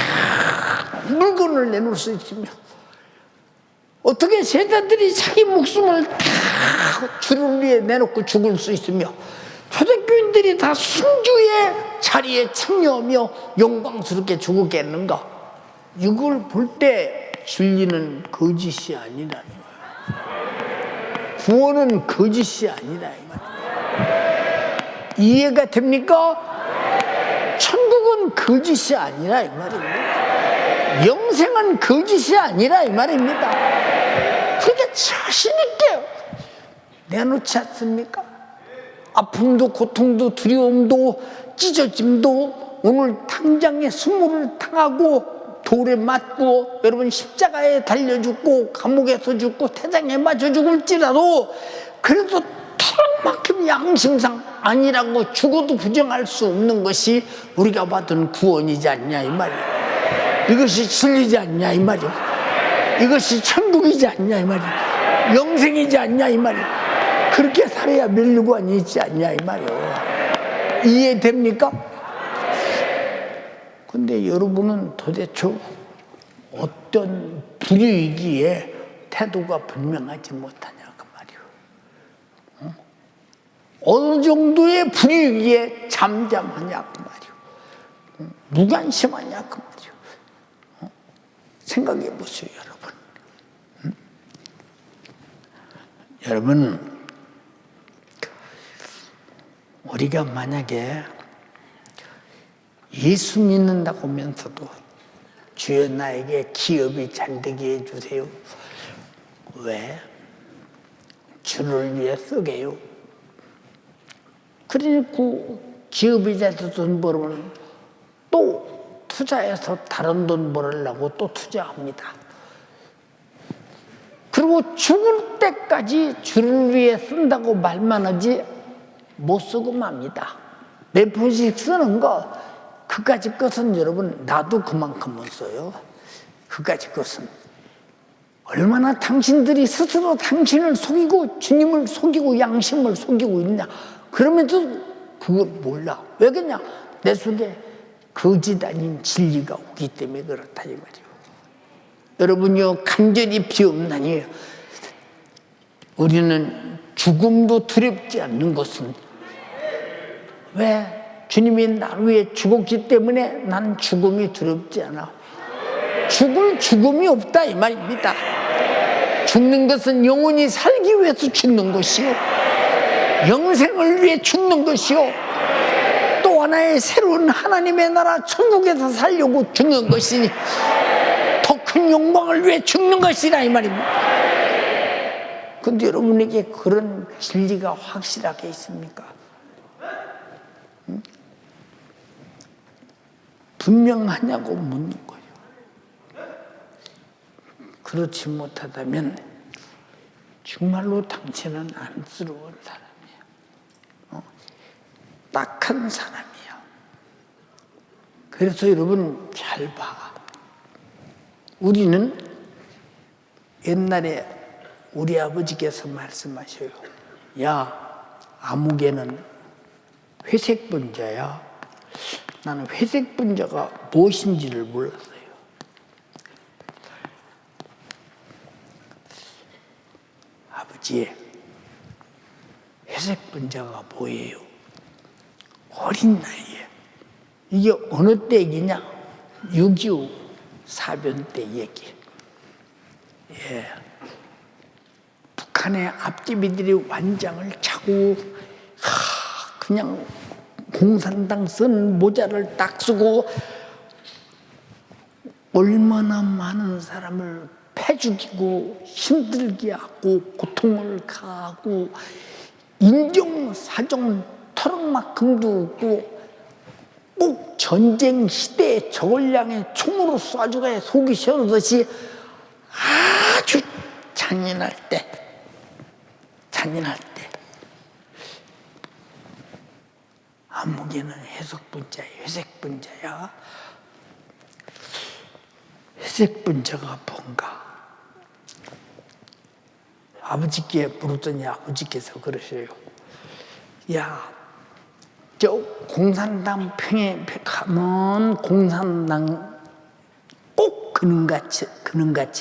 물건을 내놓을 수 있으며 어떻게 제자들이 자기 목숨을 다 주를 위해 내놓고 죽을 수 있으며 초대교인들이 다 순주의 자리에 참여하며 영광스럽게 죽었겠는가? 이걸 볼 때 진리는 거짓이 아니라는 거예요. 구원은 거짓이 아니라 이 말이에요. 이해가 됩니까? 천국은 거짓이 아니라 이 말입니다. 영생은 거짓이 아니라 이 말입니다. 그렇게 자신 있게 내놓지 않습니까? 아픔도 고통도 두려움도 찢어짐도 오늘 당장에 수모를 당하고 돌에 맞고 여러분 십자가에 달려 죽고 감옥에서 죽고 태장에 맞아 죽을지라도 그래도 털만큼 양심상 아니라고 죽어도 부정할 수 없는 것이 우리가 받은 구원이지 않냐 이 말이야. 이것이 진리지 않냐 이 말이야. 이것이 천국이지 않냐 이 말이야. 영생이지 않냐 이 말이야. 그렇게 살아야 멸류관이 있지 않냐 이 말이야. 이해됩니까? 근데 여러분은 도대체 어떤 불이익기에 태도가 분명하지 못하냐 그 말이오. 어느 정도의 불이익기에 잠잠하냐 그 말이오. 무관심하냐 그 말이오. 생각해 보세요 여러분. 여러분 우리가 만약에 예수 믿는다고 하면서도 주여 나에게 기업이 잘 되게 해주세요. 왜? 주를 위해 쓰게요. 그러니까 기업이 잘 돼서 돈 벌으면 또 투자해서 다른 돈 벌으려고 또 투자합니다. 그리고 죽을 때까지 주를 위해 쓴다고 말만 하지 못 쓰고 맙니다. 몇 푼씩 쓰는 거 그까짓 것은 여러분 나도 그만큼은 써요. 그까짓 것은 얼마나 당신들이 스스로 당신을 속이고 주님을 속이고 양심을 속이고 있냐. 그러면서 그걸 몰라. 왜 그러냐. 내 속에 거짓 아닌 진리가 없기 때문에 그렇다 이 말이에요. 여러분이요 간절히 비옵나니 우리는 죽음도 두렵지 않는 것은 왜? 주님이 나를 위해 죽었기 때문에 난 죽음이 두렵지 않아. 죽을 죽음이 없다 이 말입니다. 죽는 것은 영원히 살기 위해서 죽는 것이요 영생을 위해 죽는 것이요 또 하나의 새로운 하나님의 나라 천국에서 살려고 죽는 것이니 더 큰 영광을 위해 죽는 것이라 이 말입니다. 그런데 여러분에게 그런 진리가 확실하게 있습니까? 분명하냐고 묻는 거예요. 그렇지 못하다면 정말로 당신은 안쓰러운 사람이야. 딱한 사람이야. 그래서 여러분 잘 봐. 우리는 옛날에 우리 아버지께서 말씀하셔요. 야, 아무개는 회색 분자야. 나는 회색 분자가 무엇인지를 몰랐어요. 아버지, 회색 분자가 뭐예요? 어린 나이에. 이게 어느 때 얘기냐? 6.25 사변 때 얘기. 예. 북한의 앞제비들이 완장을 차고 그냥 공산당 쓴 모자를 딱 쓰고 얼마나 많은 사람을 패 죽이고 힘들게 하고 고통을 가하고 인정사정 털만큼도 없고 꼭 전쟁 시대에 저걸 향해 총으로 쏴주가 속이 시원하듯이 아주 잔인할 때 안목에는 회색 분자야, 회색 분자야. 회색 분자가 뭔가? 아버지께 물었더니 아버지께서 그러셔요. 야, 저 공산당 평에 가면 공산당 꼭 그놈같이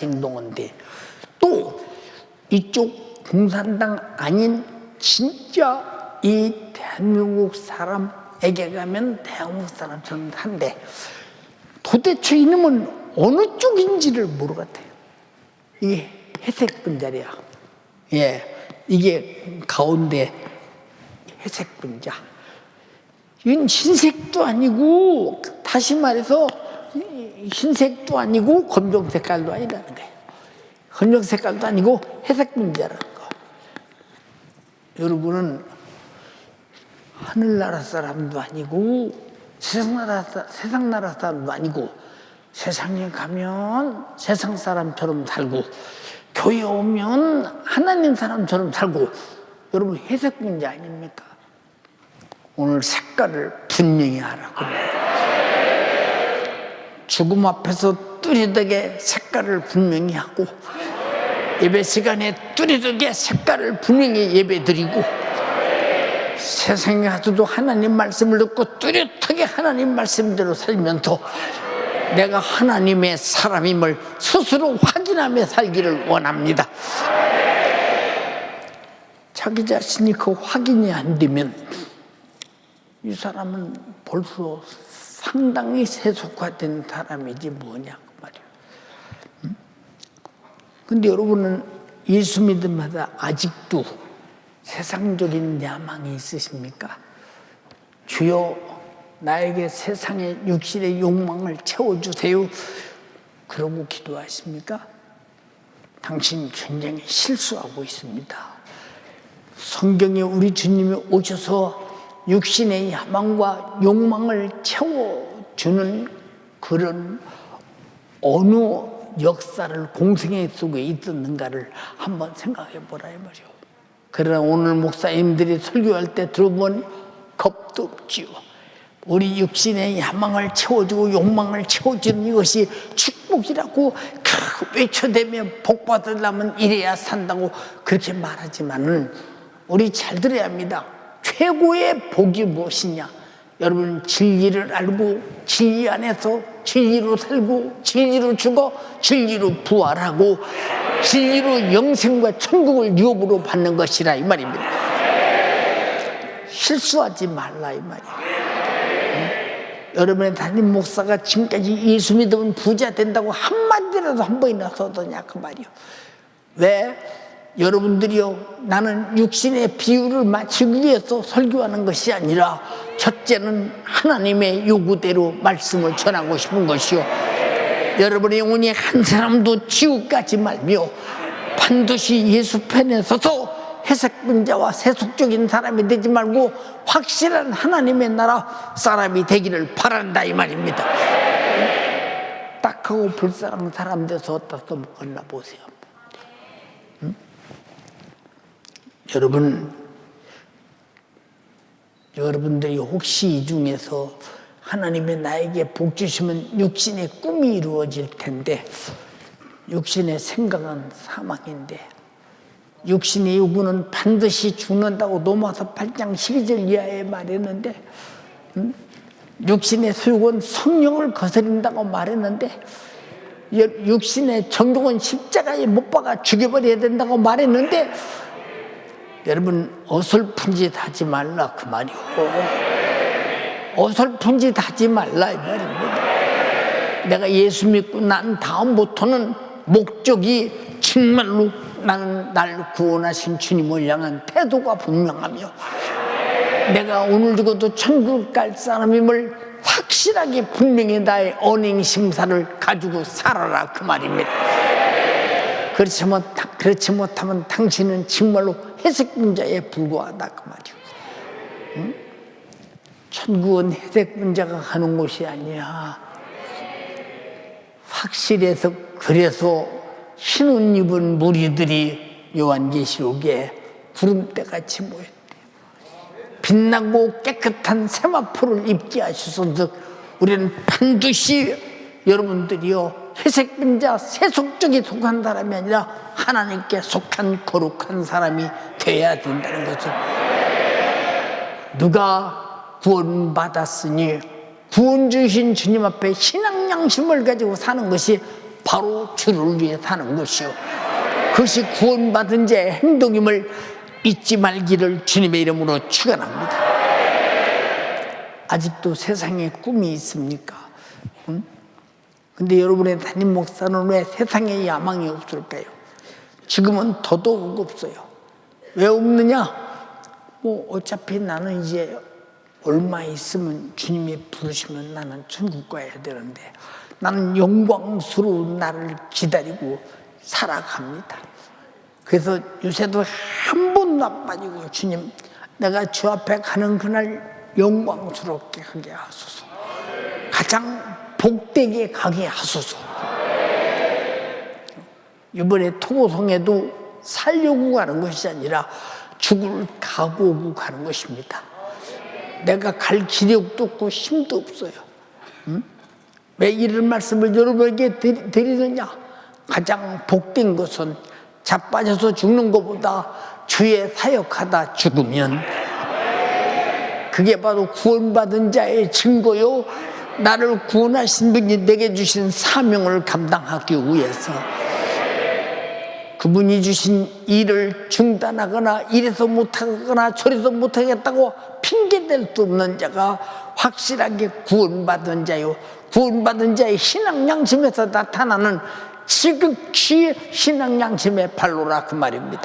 행동한대. 또 이쪽 공산당 아닌 진짜 이 대한민국 사람에게 가면 대한민국 사람처럼 한데 도대체 이놈은 어느 쪽인지를 모르겠대요. 이게 회색 분자래요. 예, 이게 가운데 회색 분자. 이건 흰색도 아니고 다시 말해서 흰색도 아니고 검정 색깔도 아니라는 거예요. 검정 색깔도 아니고 회색 분자라는 거. 여러분은 하늘나라 사람도 아니고 세상나라 사람도 아니고 세상에 가면 세상 사람처럼 살고 교회 오면 하나님 사람처럼 살고. 여러분 해석문제 아닙니까? 오늘 색깔을 분명히 하라고. 죽음 앞에서 뚜렷하게 색깔을 분명히 하고, 예배 시간에 뚜렷하게 색깔을 분명히 예배 드리고, 세상에 가서도 하나님 말씀을 듣고 뚜렷하게 하나님 말씀대로 살면서 내가 하나님의 사람임을 스스로 확인하며 살기를 원합니다. 자기 자신이 그 확인이 안 되면 이 사람은 벌써 상당히 세속화된 사람이지 뭐냐 그 말이에요. 근데 여러분은 예수 믿음마다 아직도 세상적인 야망이 있으십니까? 주여 나에게 세상의 육신의 욕망을 채워주세요. 그러고 기도하십니까? 당신 굉장히 실수하고 있습니다. 성경에 우리 주님이 오셔서 육신의 야망과 욕망을 채워주는 그런 어느 역사를 공생애 속에 있었는가를 한번 생각해 보라 이 말이요. 그러나 오늘 목사님들이 설교할 때 들어보면 겁도 없지요. 우리 육신의 야망을 채워주고 욕망을 채워주는 이것이 축복이라고 외쳐대며 복 받으려면 이래야 산다고 그렇게 말하지만은 우리 잘 들어야 합니다. 최고의 복이 무엇이냐? 여러분 진리를 알고 진리 안에서 진리로 살고 진리로 죽어 진리로 부활하고 진리로 영생과 천국을 유업으로 받는 것이라 이 말입니다. 실수하지 말라 이 말이에요. 여러분의 담임 목사가 지금까지 예수 믿으면 부자 된다고 한마디라도 한 번이나 써도냐 그 말이요. 왜? 여러분들이요, 나는 육신의 비유를 맞추기 위해서 설교하는 것이 아니라 첫째는 하나님의 요구대로 말씀을 전하고 싶은 것이요, 여러분의 영혼이 한 사람도 지옥가지 말며 반드시 예수 편에 서서 해석분자와 세속적인 사람이 되지 말고 확실한 하나님의 나라 사람이 되기를 바란다 이 말입니다. 딱하고 불쌍한 사람 돼서 어디다 써먹었나 보세요. 여러분들이 혹시 이 중에서 하나님의 나에게 복 주시면 육신의 꿈이 이루어질 텐데, 육신의 생각은 사망인데, 육신의 요구는 반드시 죽는다고 로마서 8장 12절 이하에 말했는데, 육신의 소욕은 성령을 거스린다고 말했는데, 육신의 정욕은 십자가에 못 박아 죽여버려야 된다고 말했는데, 여러분 어설픈 짓 하지 말라 그 말이오. 어설픈 짓 하지 말라 이 말입니다. 내가 예수 믿고 난 다음부터는 목적이 정말로 나는 날 구원하신 주님을 향한 태도가 분명하며 내가 오늘 죽어도 천국 갈 사람임을 확실하게 분명히 나의 언행 심사를 가지고 살아라 그 말입니다. 그렇지 못하면 당신은 정말로 해석분자에 불과하다 그 말이오. 천국은 해석분자가 가는 곳이 아니야. 확실해서 그래서 흰옷 입은 무리들이 요한계시록에 구름대같이 모였대요. 빛나고 깨끗한 세마포를 입게 하셔서 우리는 반드시 여러분들이요 회색분자 세속적이 속한 사람이 아니라 하나님께 속한 거룩한 사람이 되어야 된다는 거죠. 누가 구원받았으니 구원 주신 주님 앞에 신앙 양심을 가지고 사는 것이 바로 주를 위해 사는 것이요, 그것이 구원받은 자의 행동임을 잊지 말기를 주님의 이름으로 축원합니다. 아직도 세상에 꿈이 있습니까? 근데 여러분의 담임 목사는 왜 세상에 야망이 없을까요? 지금은 더더욱 없어요. 왜 없느냐? 뭐 어차피 나는 이제 얼마 있으면 주님이 부르시면 나는 천국 가야 되는데 나는 영광스러운 날을 기다리고 살아갑니다. 그래서 요새도 한 번도 안 빠지고, 주님 내가 주 앞에 가는 그날 영광스럽게 하게 하소서. 가장 복되게 가게 하소서. 이번에 토고성에도 살려고 가는 것이 아니라 죽을 각오하고 가는 것입니다. 내가 갈 기력도 없고 힘도 없어요. 왜 이런 말씀을 여러분에게 드리느냐? 가장 복된 것은 자빠져서 죽는 것보다 주의 사역하다 죽으면 그게 바로 구원받은 자의 증거요, 나를 구원하신 분이 내게 주신 사명을 감당하기 위해서 그분이 주신 일을 중단하거나 이래서 못하거나 저래서 못하겠다고 핑계댈 수 없는 자가 확실하게 구원받은 자요, 구원받은 자의 신앙 양심에서 나타나는 지극히 신앙 양심의 발로라, 그 말입니다.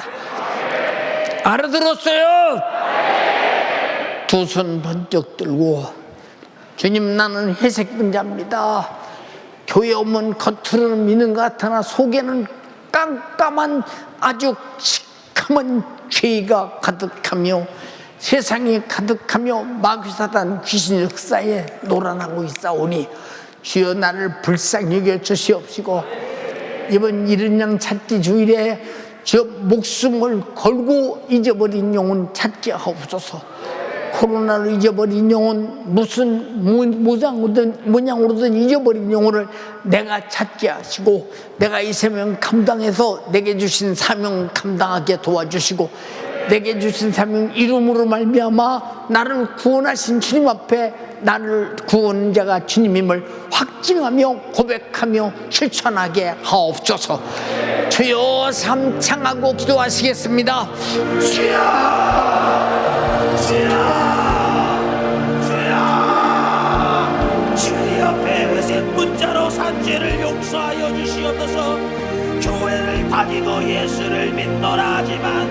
알아들었어요? 두 손 번쩍 들고, 주님, 나는 회색 자입니다. 교회 오면 겉으로는 미는 것 같으나 속에는 깜깜한 아주 시커먼 죄가 가득하며 세상이 가득하며 마귀사단 귀신 역사에 놀아나고 있사오니 주여 나를 불쌍히 여겨 주시옵시고, 이번 이른 양 찾기 주일에 저 목숨을 걸고 잊어버린 영혼 찾게 하옵소서. 코로나로 잊어버린 영혼, 무슨 모양으로든 잊어버린 영혼을 내가 찾게 하시고, 내가 이 사명 감당해서 내게 주신 사명 감당하게 도와주시고, 내게 주신 사명 이름으로 말미암아 나를 구원하신 주님 앞에 나를 구원자가 주님임을 확증하며 고백하며 실천하게 하옵소서. 주여, 삼창하고 기도하시겠습니다. 주여, 주여, 주여, 진리 앞에 회색 문자로 산죄를 용서하여 주시옵소서. 교회를 다니고 예수를 믿노라 하지만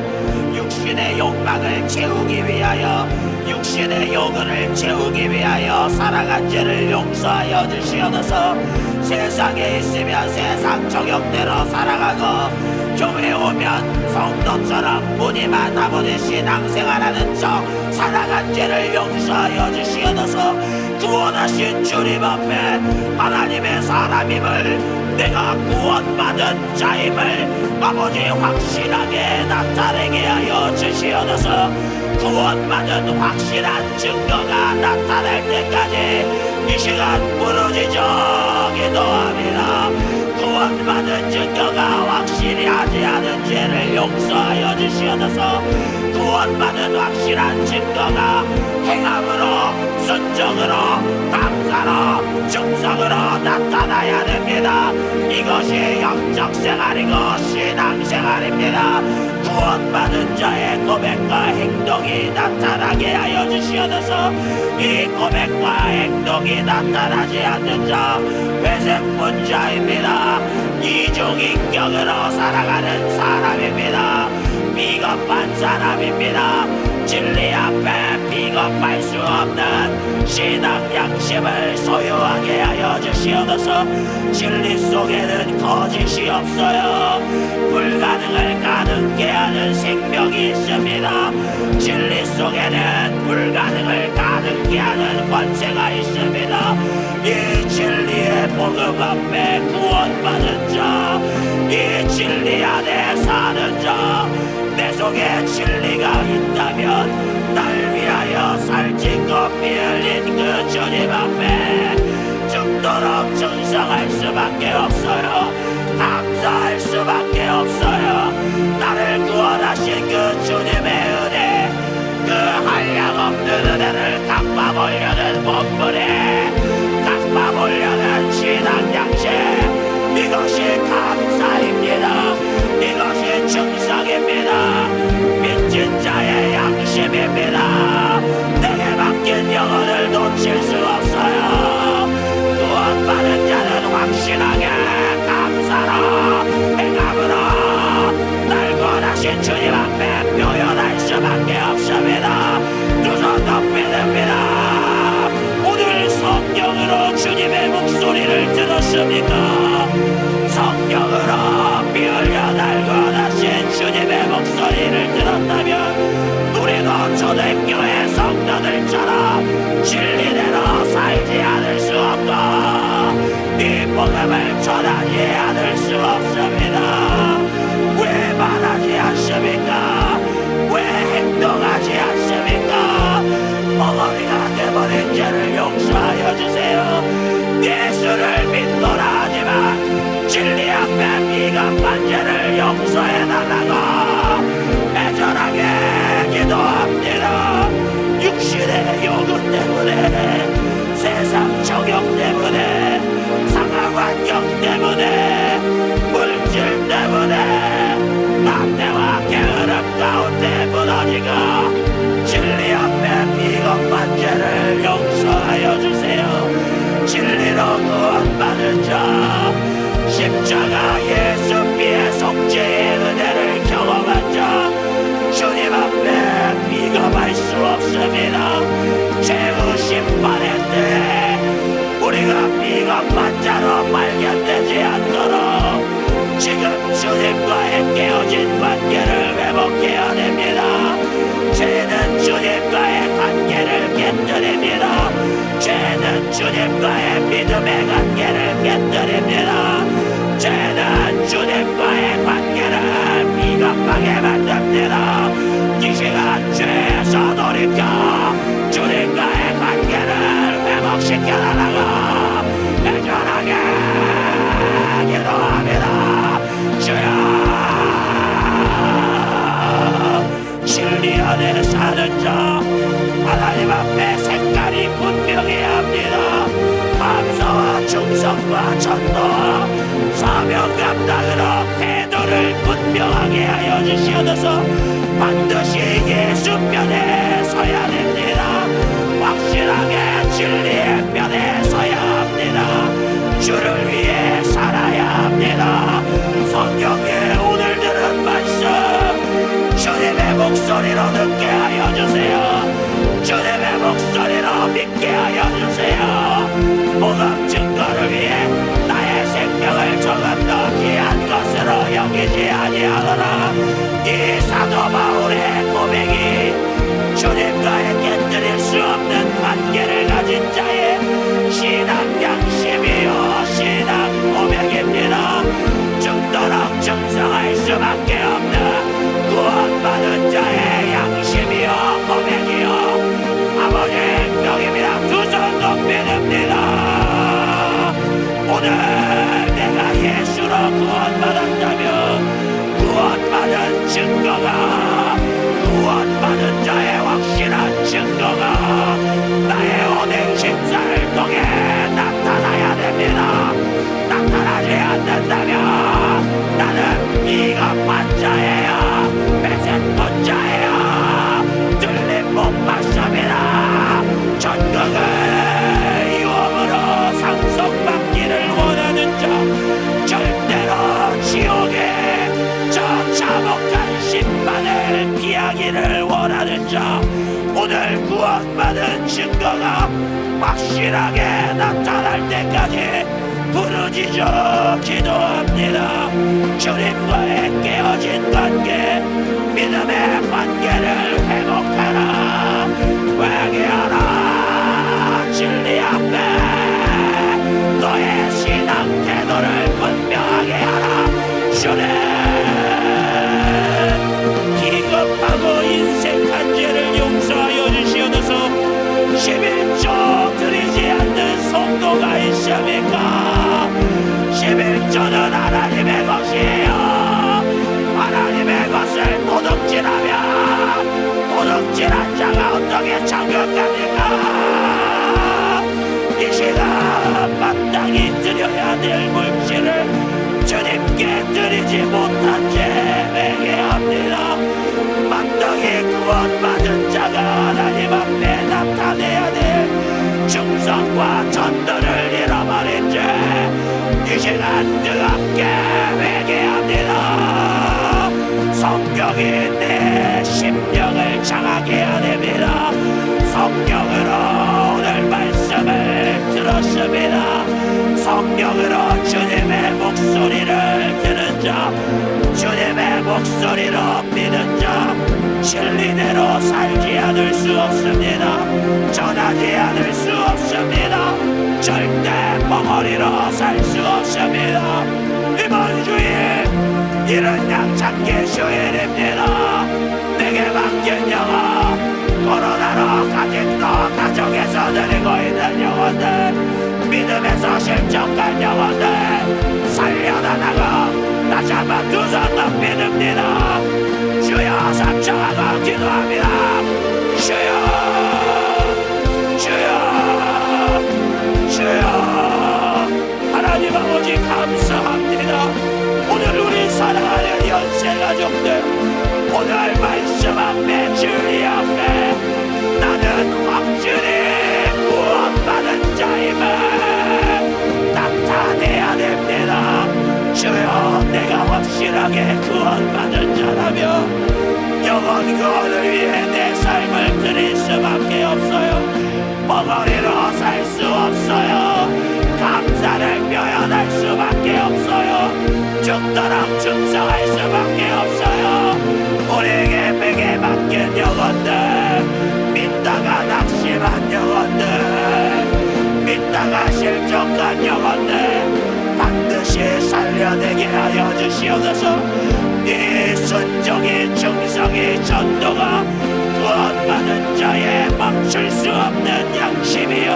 육신의 욕망을 채우기 위하여, 육신의 욕을 채우기 위하여 살아간 죄를 용서하여 주시옵소서. 세상에 있으면 세상 적용대로 살아가고, 교회 오면 성도처럼 무늬만 아버지 신앙생활하는 척 살아간 죄를 용서하여 주시옵소서. 구원하신 주님 앞에 하나님의 사람임을, 내가 구원받은 자임을 아버지 확실하게 나타내게 하여 주시옵소서. 구원받은 확실한 증거가 나타날 때까지 이 시간 부르짖어 기도합니다. 구원받은 증거가 확실히 하지 않은 죄를 용서하여 주시옵소서. 구원받은 확실한 증거가 행함으로, 순종으로, 감사로, 충성으로 나타나야 됩니다. 이것이 영적 생활이고 신앙생활입니다. 구원받은 자의 고백과 행동이 나타나게 하여 주시옵소서. 이 고백과 행동이 나타나지 않는 자 회색 문자입니다. 이중인격으로 살아가는 사람입니다. 비겁한 사람입니다. 진리 앞에 비겁할 수 없는 신앙 양심을 소유하게 하여 주시옵소서. 진리 속에는 거짓이 없어요. 불가능을 가능케 하는 생명이 있습니다. 진리 속에는 불가능을 가능케 하는 권세가 있습니다. 이 진리의 복음 앞에 구원받은 자, 이 진리 안에 사는 자, 내 속에 진리가 있다면 날 위하여 살찌고 피 흘린 그 주님 앞에 죽도록 충성할 수밖에 없어요. 감사할 수밖에 없어요. 나를 구원하신 그 주님의 은혜, 그 한량없는 은혜를 갚아보려는 몸부림, 갚아보려는 신앙 양심, 이것이 감사입니다. 이것이 충성입니다. 빚진 자의 양심입니다. 내게 맡긴 영혼을 놓칠 수 없어요. 구원받은 자는 확실하게 감사로, 행함으로, 전하지 않을 수 없습니다. 왜 말하지 않습니까? 왜 행동하지 않습니까? 어머니가 내버린 죄를 용서하여 주세요. 예수를 믿노라 하지만 진리 앞에 비겁한 죄를 용서해 달라고 애절하게 기도합니다. 육신의 요구 때문에, 세상 적용 때문에, 상하 환경 때문에, 물질 때문에 낙태와 게으름 가운데 무너지고 진리 앞에 비겁한 죄를 용서하여 주세요. 진리로 구원받은 자, 십자가 예수 피의 속죄의 은혜를 경험한 자, 주님 앞에 비겁할 수 없습니다. 최후 심판의 때에 우리가 비겁한 자로 발견되지 않도록 지금 주님과의 깨어진 관계를 회복해야 됩니다. 죄는 주님과의 관계를 깨뜨립니다. 죄는 주님과의 믿음의 관계를 깨뜨립니다. 죄는 주님과의 관계를 비겁하게 만듭니다. 이 시간 죄에서 돌이켜 주님과의 관계를 회복시켜달라고 애절하게 기도합니다. 주여, 진리 안에 사는 자, 하나님 앞에 색깔이 분명해야 합니다. 감사와 충성과 전도와 사명 감당으로 태도를 분명하게 하여 주시옵소서. 반드시 예수 편에 서야 됩니다. 확실하게 진리의 편에 서야 합니다. 주를 위해 살아야 합니다. 성경에 오늘 들은 말씀 주님의 목소리로 듣게 하여 주세요. 주님의 목소리로 믿게 하여 주세요. 복음 증거를 위해 나의 생명을 조금 더 귀한 것으로 여기지 아니하노라. 이 사도 바울의 고백이 주님과의 깨뜨릴 수 없는 관계를 가진 자의 신앙 양심이요 신앙 고백입니다. 죽도록 증성할 수밖에 없는 구원받은 자의 양심이요 고백이요 아버지 행동입니다. 두 손 높이 듭니다. 오늘 내가 예수로 구원받았다면 구원받은 증거가, 구원받은 자의 확실한 증거가 나의 오늘 신사를 통해 나타나야 됩니다. 나타나지 않는다면 나는 비겁한 자예요, 배신본 자예요, 들림 못 받습니다. 전극을 유혹으로 상속받기를 원하는 자, 절대로 지옥에 저 참혹한 심판을 피하기를 원하는 자, 오늘 구원받은 증거가 확실하게 나타날 때까지 부르짖어 기도합니다. 주님과의 깨어진 관계, 믿음의 관계를 회복하라, 회개하라. 진리 앞에 너의 신앙 태도를 분명하게 하라. 주님, 비겁하고 인색한 죄를 용서하여 주시옵소서. 11조 드리지 않는 성도가 있습니까? 11조는 하나님의 것이에요. 하나님의 것을 도둑질하면 도둑질한 자가 어떻게 참견합니까? 이 시간 마땅히 드려야 될 물질을 주님께 드리지 못한 죄 회개합니다. 마땅히 구원받은 자가 하나님 앞에 나타내야 될 충성과 전도를 잃어버린 죄, 이 시간 뜨겁게 회개합니다. 성령이 내 심령을 장하게 해야 됩니다. 성령으로 오늘 말씀을 들었습니다. 성령으로 주님의 목소리를 듣는 자, 주님의 목소리로 믿는 자, 진리대로 살지 않을 수 없습니다. 전하지 않을 수 없습니다. 절대 멍어리로 살 수 없습니다. 이번 주일 이른 양창기 주일입니다. 내게 맡긴 영혼, 코로나로 아직도 가정에서 누리고 있는 영혼들, 믿음에서 실족한 영혼들 살려달라고 다시 한번 두 손 높이 듭니다. 주여 삼청하고 기도합니다. 주여 주여 주여. 하나님 아버지 감사합니다. 오늘 우리 사랑하는 연세가족들, 오늘 말씀 앞에 주님 앞에 나는 확실히 구원받은 자임을 나타내야 됩니다. 주여, 내가 확실하게 구원받은 자라며 영원 구원을 위해 내 삶을 드릴 수밖에 없어요. 멍어리로 살 수 없어요. 감사를 표현할 수밖에 없어요. 죽도록 충성할 수밖에 없어요. 우리에게 베개 맡긴 영혼들, 믿다가 낙심한 영혼들, 믿다가 실족한 영혼들 반드시 살려내게 하여 주시옵소서. 이 순종이 충성이 전도가 구원받은 자의 멈출 수 없는 양심이요,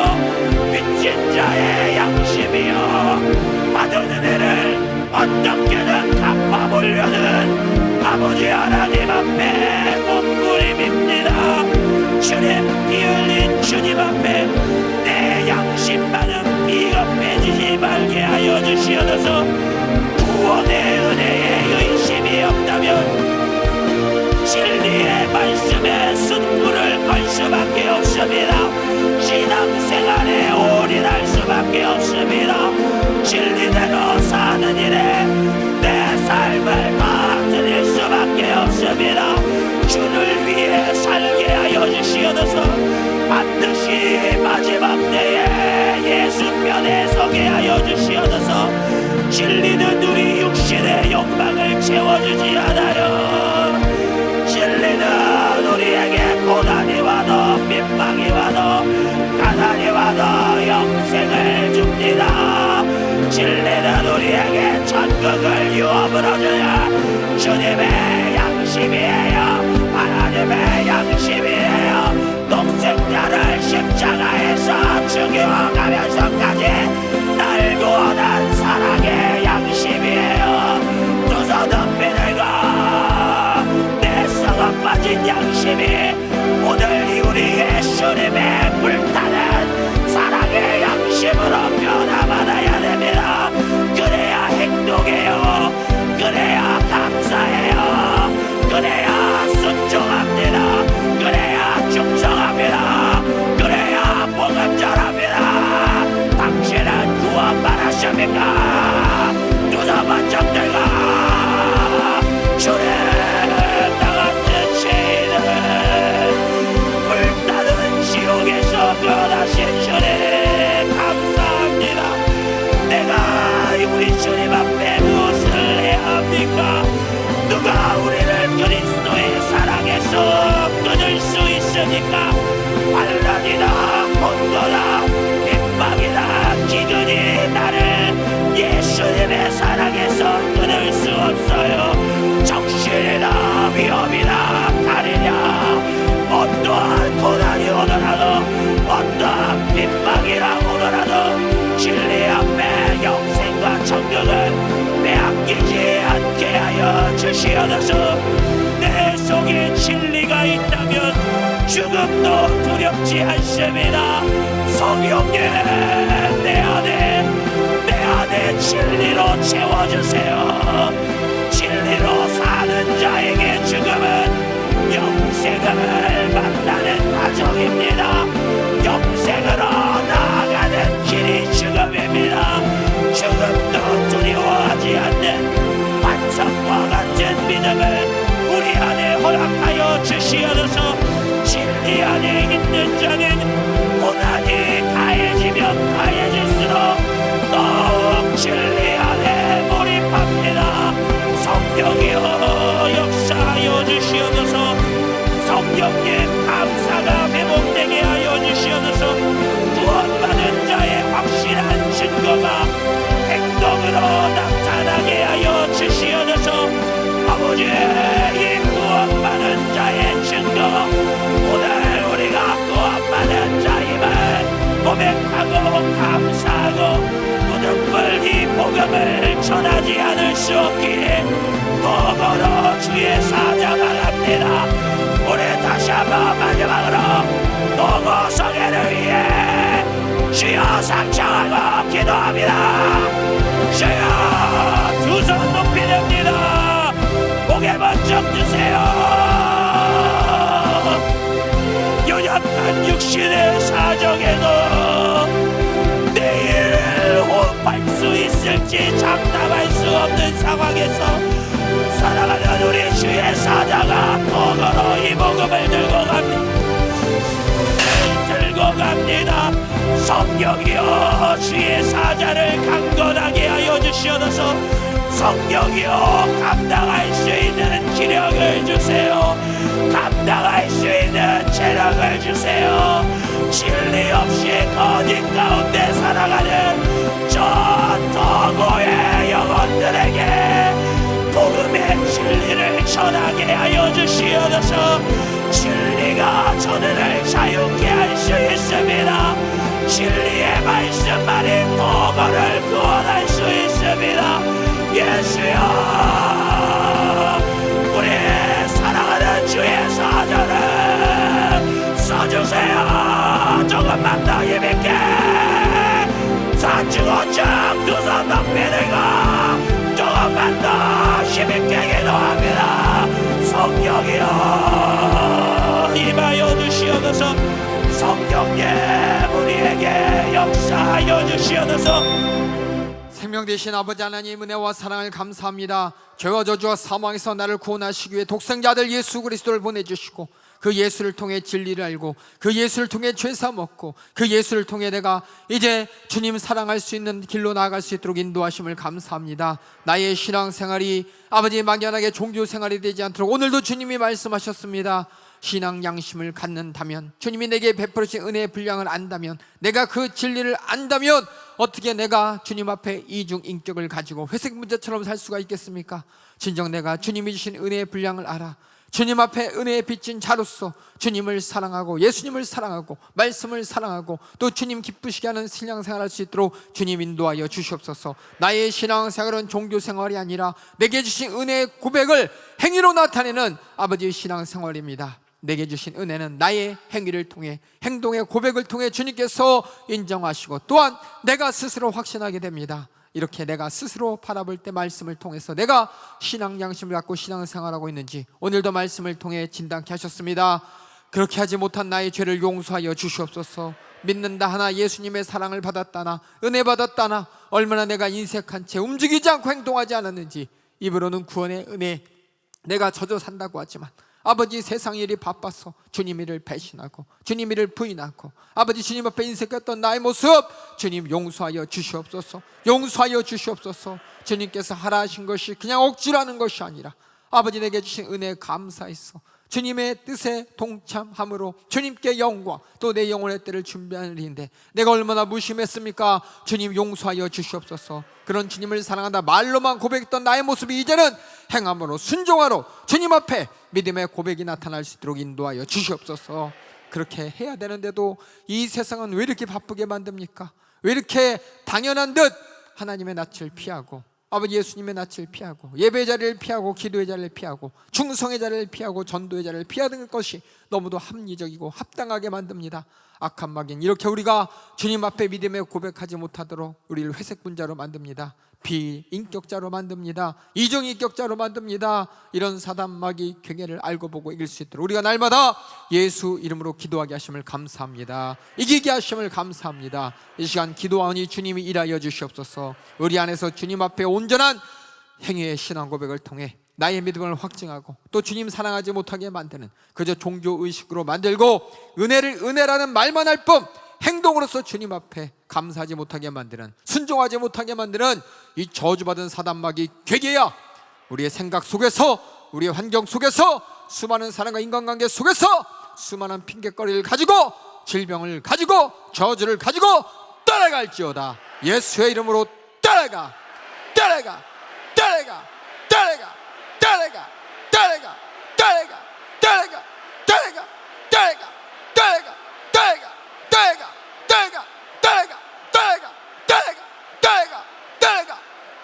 빚진 자의 양심이요, 받은 은혜를 어떻게든 갚아보려는 아버지 하나님 앞에 몸부림입니다. 주님, 피 흘린 주님 앞에 내 양심만은 비겁해지지 말게 하여 주시옵소서. 구원의 은혜에 의심이 없다면 진리의 말씀에 승부를 걸 수밖에 없습니다. 신앙생활에 올인할 수밖에 없습니다. 진리대로 사는 일에 내 삶을 받아들일 수밖에 없습니다. 주를 위해 살게 하여 주시옵소서. 반드시 마지막 때에 예수 편에 서게 하여 주시옵소서. 진리는 우리 육신의 욕망을 채워주지 않아요. 진리는 우리에게 고난이 와도 핍박이 와도 가난이 와도 영생을 줍니다. 진리는 우리에게 천국을 유업으로 주냐 주님의 양심이에요. 하나님의 양심이에요. 독생자를 십자가에서 죽여가면서까지 날 구원한 사랑의 양심이에요. 두 손 높이 들고 내 썩어 빠진 양심이 오늘 우리의 주님의 불타는 사랑의 양심으로 변화받아야 됩니다. 그래야 행동해요. 그래야 감사해요. 그래야 순종합니다. 그래야 충성합니다. 그래야 복음 전합니다. 당신은 구원받았습니까? 두 손 번쩍 들고 주님, 나 같은 죄인을 불타는 지옥에서 변하신 주님 감사합니다. 내가 우리 주님 앞에 무엇을 해야 합니까? 누가 우리를 그리스도의 사랑에서 끊을 수 있으니까? 환난이다, 곤고다, 핍박이다, 기근이 나를 예수님의 사랑에서 끊을 수 없어요. 정신이나 위험이나 가리냐, 어떠한 고난이 오더라도 어떠한 핍박이라 오더라도 진리 앞에 영생과 천국을 빼앗기지 않게 하여 주시옵소서. 내 속에 진리가 있다면 죽음도 두렵지 않습니다. 성령님, 내 안에 진리로 채워주세요. 진리로 사는 자에게 죽음은 영생을 만나는 과정입니다. 영생으로 나아가는 길이 죽음입니다. 죽음도 두려워하지 않는 반석과 같은 믿음을 우리 안에 허락하여 주시옵소서. 진리 안에 있는 자는 고난이 가해지면 가해질수록 더욱 진리 안에 몰입합니다. 성령이여 역사하여 성령님 감사가 회복되게 하여 주시옵소서. 구원받은 자의 확실한 증거가 행동으로 나타나게 하여 주시옵소서. 아버지, 이 구원받은 자의 증거, 오늘 우리가 구원받은 자임을 고백하고 감사하고 무등불 이 복음을 전하지 않을 수 없기에 도구로 주의 사자가 갑니다. 우리 다시 한번 마지막으로 도구 성회를 위해 주여 상창하고 기도합니다. 주여, 두 손 높이 듭니다. 목에 번쩍 드세요. 연약한 육신의 사정에도 내일을 호흡할 수 있을지 장담할 수 없는 상황에서 사랑하는 우리 주의 사자가 도구로 이 복음을 들고 갑니다. 성령이여, 주의 사자를 강건하게 하여 주시옵소서. 성령이여, 감당할 수 있는 기력을 주세요. 감당할 수 있는 체력을 주세요. 진리 없이 거짓 가운데 살아가는 저 도구의 영혼들에게 복음의 진리를 전하게 하여 주시옵소서. 진리가 저들을 자유케 할 수 있습니다. 진리의 말씀만이 도구를 구원할 수 있습니다. 예수여, 우리 사랑하는 주의 사자를 써주세요. 조금만 더 힘있게 산중호적 두 손 높이 들고 조금만 더 힘있게 기도합니다. 성령이여, 임하여 주시옵소서. 성령님, 우리에게 역사하여 주시옵소서. 생명 되신 아버지 하나님, 은혜와 사랑을 감사합니다. 죄와 저주와 사망에서 나를 구원하시기 위해 독생자 아들 예수 그리스도를 보내주시고 그 예수를 통해 진리를 알고 그 예수를 통해 죄사 먹고 그 예수를 통해 내가 이제 주님 사랑할 수 있는 길로 나아갈 수 있도록 인도하심을 감사합니다. 나의 신앙생활이 아버지 막연하게 종교생활이 되지 않도록 오늘도 주님이 말씀하셨습니다. 신앙 양심을 갖는다면, 주님이 내게 베풀으신 은혜의 분량을 안다면, 내가 그 진리를 안다면 어떻게 내가 주님 앞에 이중인격을 가지고 회색 문제처럼 살 수가 있겠습니까? 진정 내가 주님이 주신 은혜의 분량을 알아 주님 앞에 은혜에 빚진 자로서 주님을 사랑하고 예수님을 사랑하고 말씀을 사랑하고 또 주님 기쁘시게 하는 신앙생활을 할 수 있도록 주님 인도하여 주시옵소서. 나의 신앙생활은 종교생활이 아니라 내게 주신 은혜의 고백을 행위로 나타내는 아버지의 신앙생활입니다. 내게 주신 은혜는 나의 행위를 통해, 행동의 고백을 통해 주님께서 인정하시고 또한 내가 스스로 확신하게 됩니다. 이렇게 내가 스스로 바라볼 때 말씀을 통해서 내가 신앙 양심을 갖고 신앙생활하고 있는지 오늘도 말씀을 통해 진단케 하셨습니다. 그렇게 하지 못한 나의 죄를 용서하여 주시옵소서. 믿는다 하나, 예수님의 사랑을 받았다나, 은혜 받았다나, 얼마나 내가 인색한 채 움직이지 않고 행동하지 않았는지, 입으로는 구원의 은혜, 내가 젖어 산다고 하지만 아버지 세상 일이 바빠서 주님 일을 배신하고 주님 일을 부인하고 아버지 주님 앞에 인색했던 나의 모습 주님 용서하여 주시옵소서. 용서하여 주시옵소서. 주님께서 하라 하신 것이 그냥 억지로 하는 것이 아니라 아버지 내게 주신 은혜에 감사해서 주님의 뜻에 동참함으로 주님께 영광 또 내 영혼의 때를 준비하는 일인데 내가 얼마나 무심했습니까? 주님 용서하여 주시옵소서. 그런 주님을 사랑한다 말로만 고백했던 나의 모습이 이제는 행함으로 순종하러 주님 앞에 믿음의 고백이 나타날 수 있도록 인도하여 주시옵소서. 그렇게 해야 되는데도 이 세상은 왜 이렇게 바쁘게 만듭니까? 왜 이렇게 당연한 듯 하나님의 낯을 피하고 아버지 예수님의 낯을 피하고 예배의 자리를 피하고 기도의 자리를 피하고 충성의 자리를 피하고 전도의 자리를 피하는 것이 너무도 합리적이고 합당하게 만듭니다. 악한 마귀는 이렇게 우리가 주님 앞에 믿음의 고백하지 못하도록 우리를 회색 분자로 만듭니다. 비인격자로 만듭니다. 이중인격자로 만듭니다. 이런 사단 마귀 괴계를 알고 보고 이길 수 있도록 우리가 날마다 예수 이름으로 기도하게 하심을 감사합니다. 이기게 하심을 감사합니다. 이 시간 기도하니 주님이 일하여 주시옵소서. 우리 안에서 주님 앞에 온전한 행위의 신앙 고백을 통해 나의 믿음을 확증하고 또 주님 사랑하지 못하게 만드는 그저 종교의식으로 만들고 은혜를 은혜라는 말만 할 뿐 행동으로서 주님 앞에 감사하지 못하게 만드는 순종하지 못하게 만드는 이 저주받은 사단마귀 괴계야 우리의 생각 속에서 우리의 환경 속에서, 수많은 사람과 인간관계 속에서 수많은 핑계거리를 가지고, 질병을 가지고, 저주를 가지고 따라갈지어다. 예수의 이름으로 따라가, 따라가, 따라가, 따라가, 따라가, 따라가, 따라가, 따라가, 따라가, 따라가, 따라가, 따라가, 따라가, 따라가, 따라가, 따라가, 따라가, 따라가, 따라가,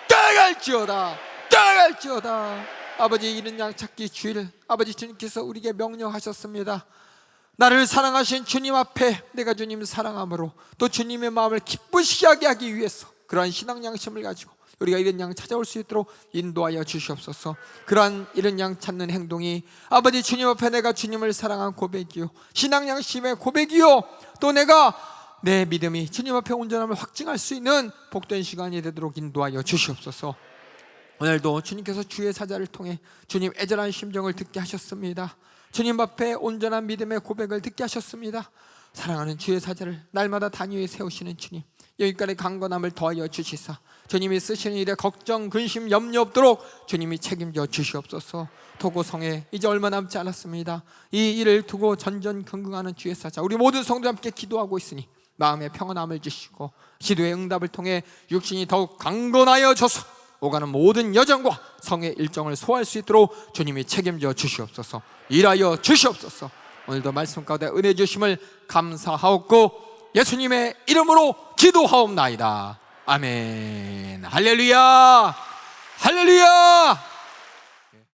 따라갈지어다, 따라갈지어다. 아버지, 이른 양 찾기 주일, 아버지 주님께서 우리에게 명령하셨습니다. 나를 사랑하신 주님 앞에 내가 주님 사랑함으로 또 주님의 마음을 기쁘시게 하기 위해서 그러한 신앙 양심을 가지고 우리가 이른 양 찾아올 수 있도록 인도하여 주시옵소서. 그러한 이른 양 찾는 행동이 아버지 주님 앞에 내가 주님을 사랑한 고백이요, 신앙 양심의 고백이요, 또 내가 내 믿음이 주님 앞에 온전함을 확증할 수 있는 복된 시간이 되도록 인도하여 주시옵소서. 오늘도 주님께서 주의 사자를 통해 주님 애절한 심정을 듣게 하셨습니다. 주님 앞에 온전한 믿음의 고백을 듣게 하셨습니다. 사랑하는 주의 사자를 날마다 단위에 세우시는 주님, 여기까지 강건함을 더하여 주시사 주님이 쓰시는 일에 걱정, 근심, 염려 없도록 주님이 책임져 주시옵소서. 토고성에 이제 얼마 남지 않았습니다. 이 일을 두고 전전긍긍하는 주의 사자, 우리 모든 성도 함께 기도하고 있으니 마음의 평안함을 주시고 기도의 응답을 통해 육신이 더욱 강건하여 져서 오가는 모든 여정과 성의 일정을 소화할 수 있도록 주님이 책임져 주시옵소서. 일하여 주시옵소서. 오늘도 말씀 가운데 은혜 주심을 감사하옵고 예수님의 이름으로 기도하옵나이다. 아멘. 할렐루야, 할렐루야.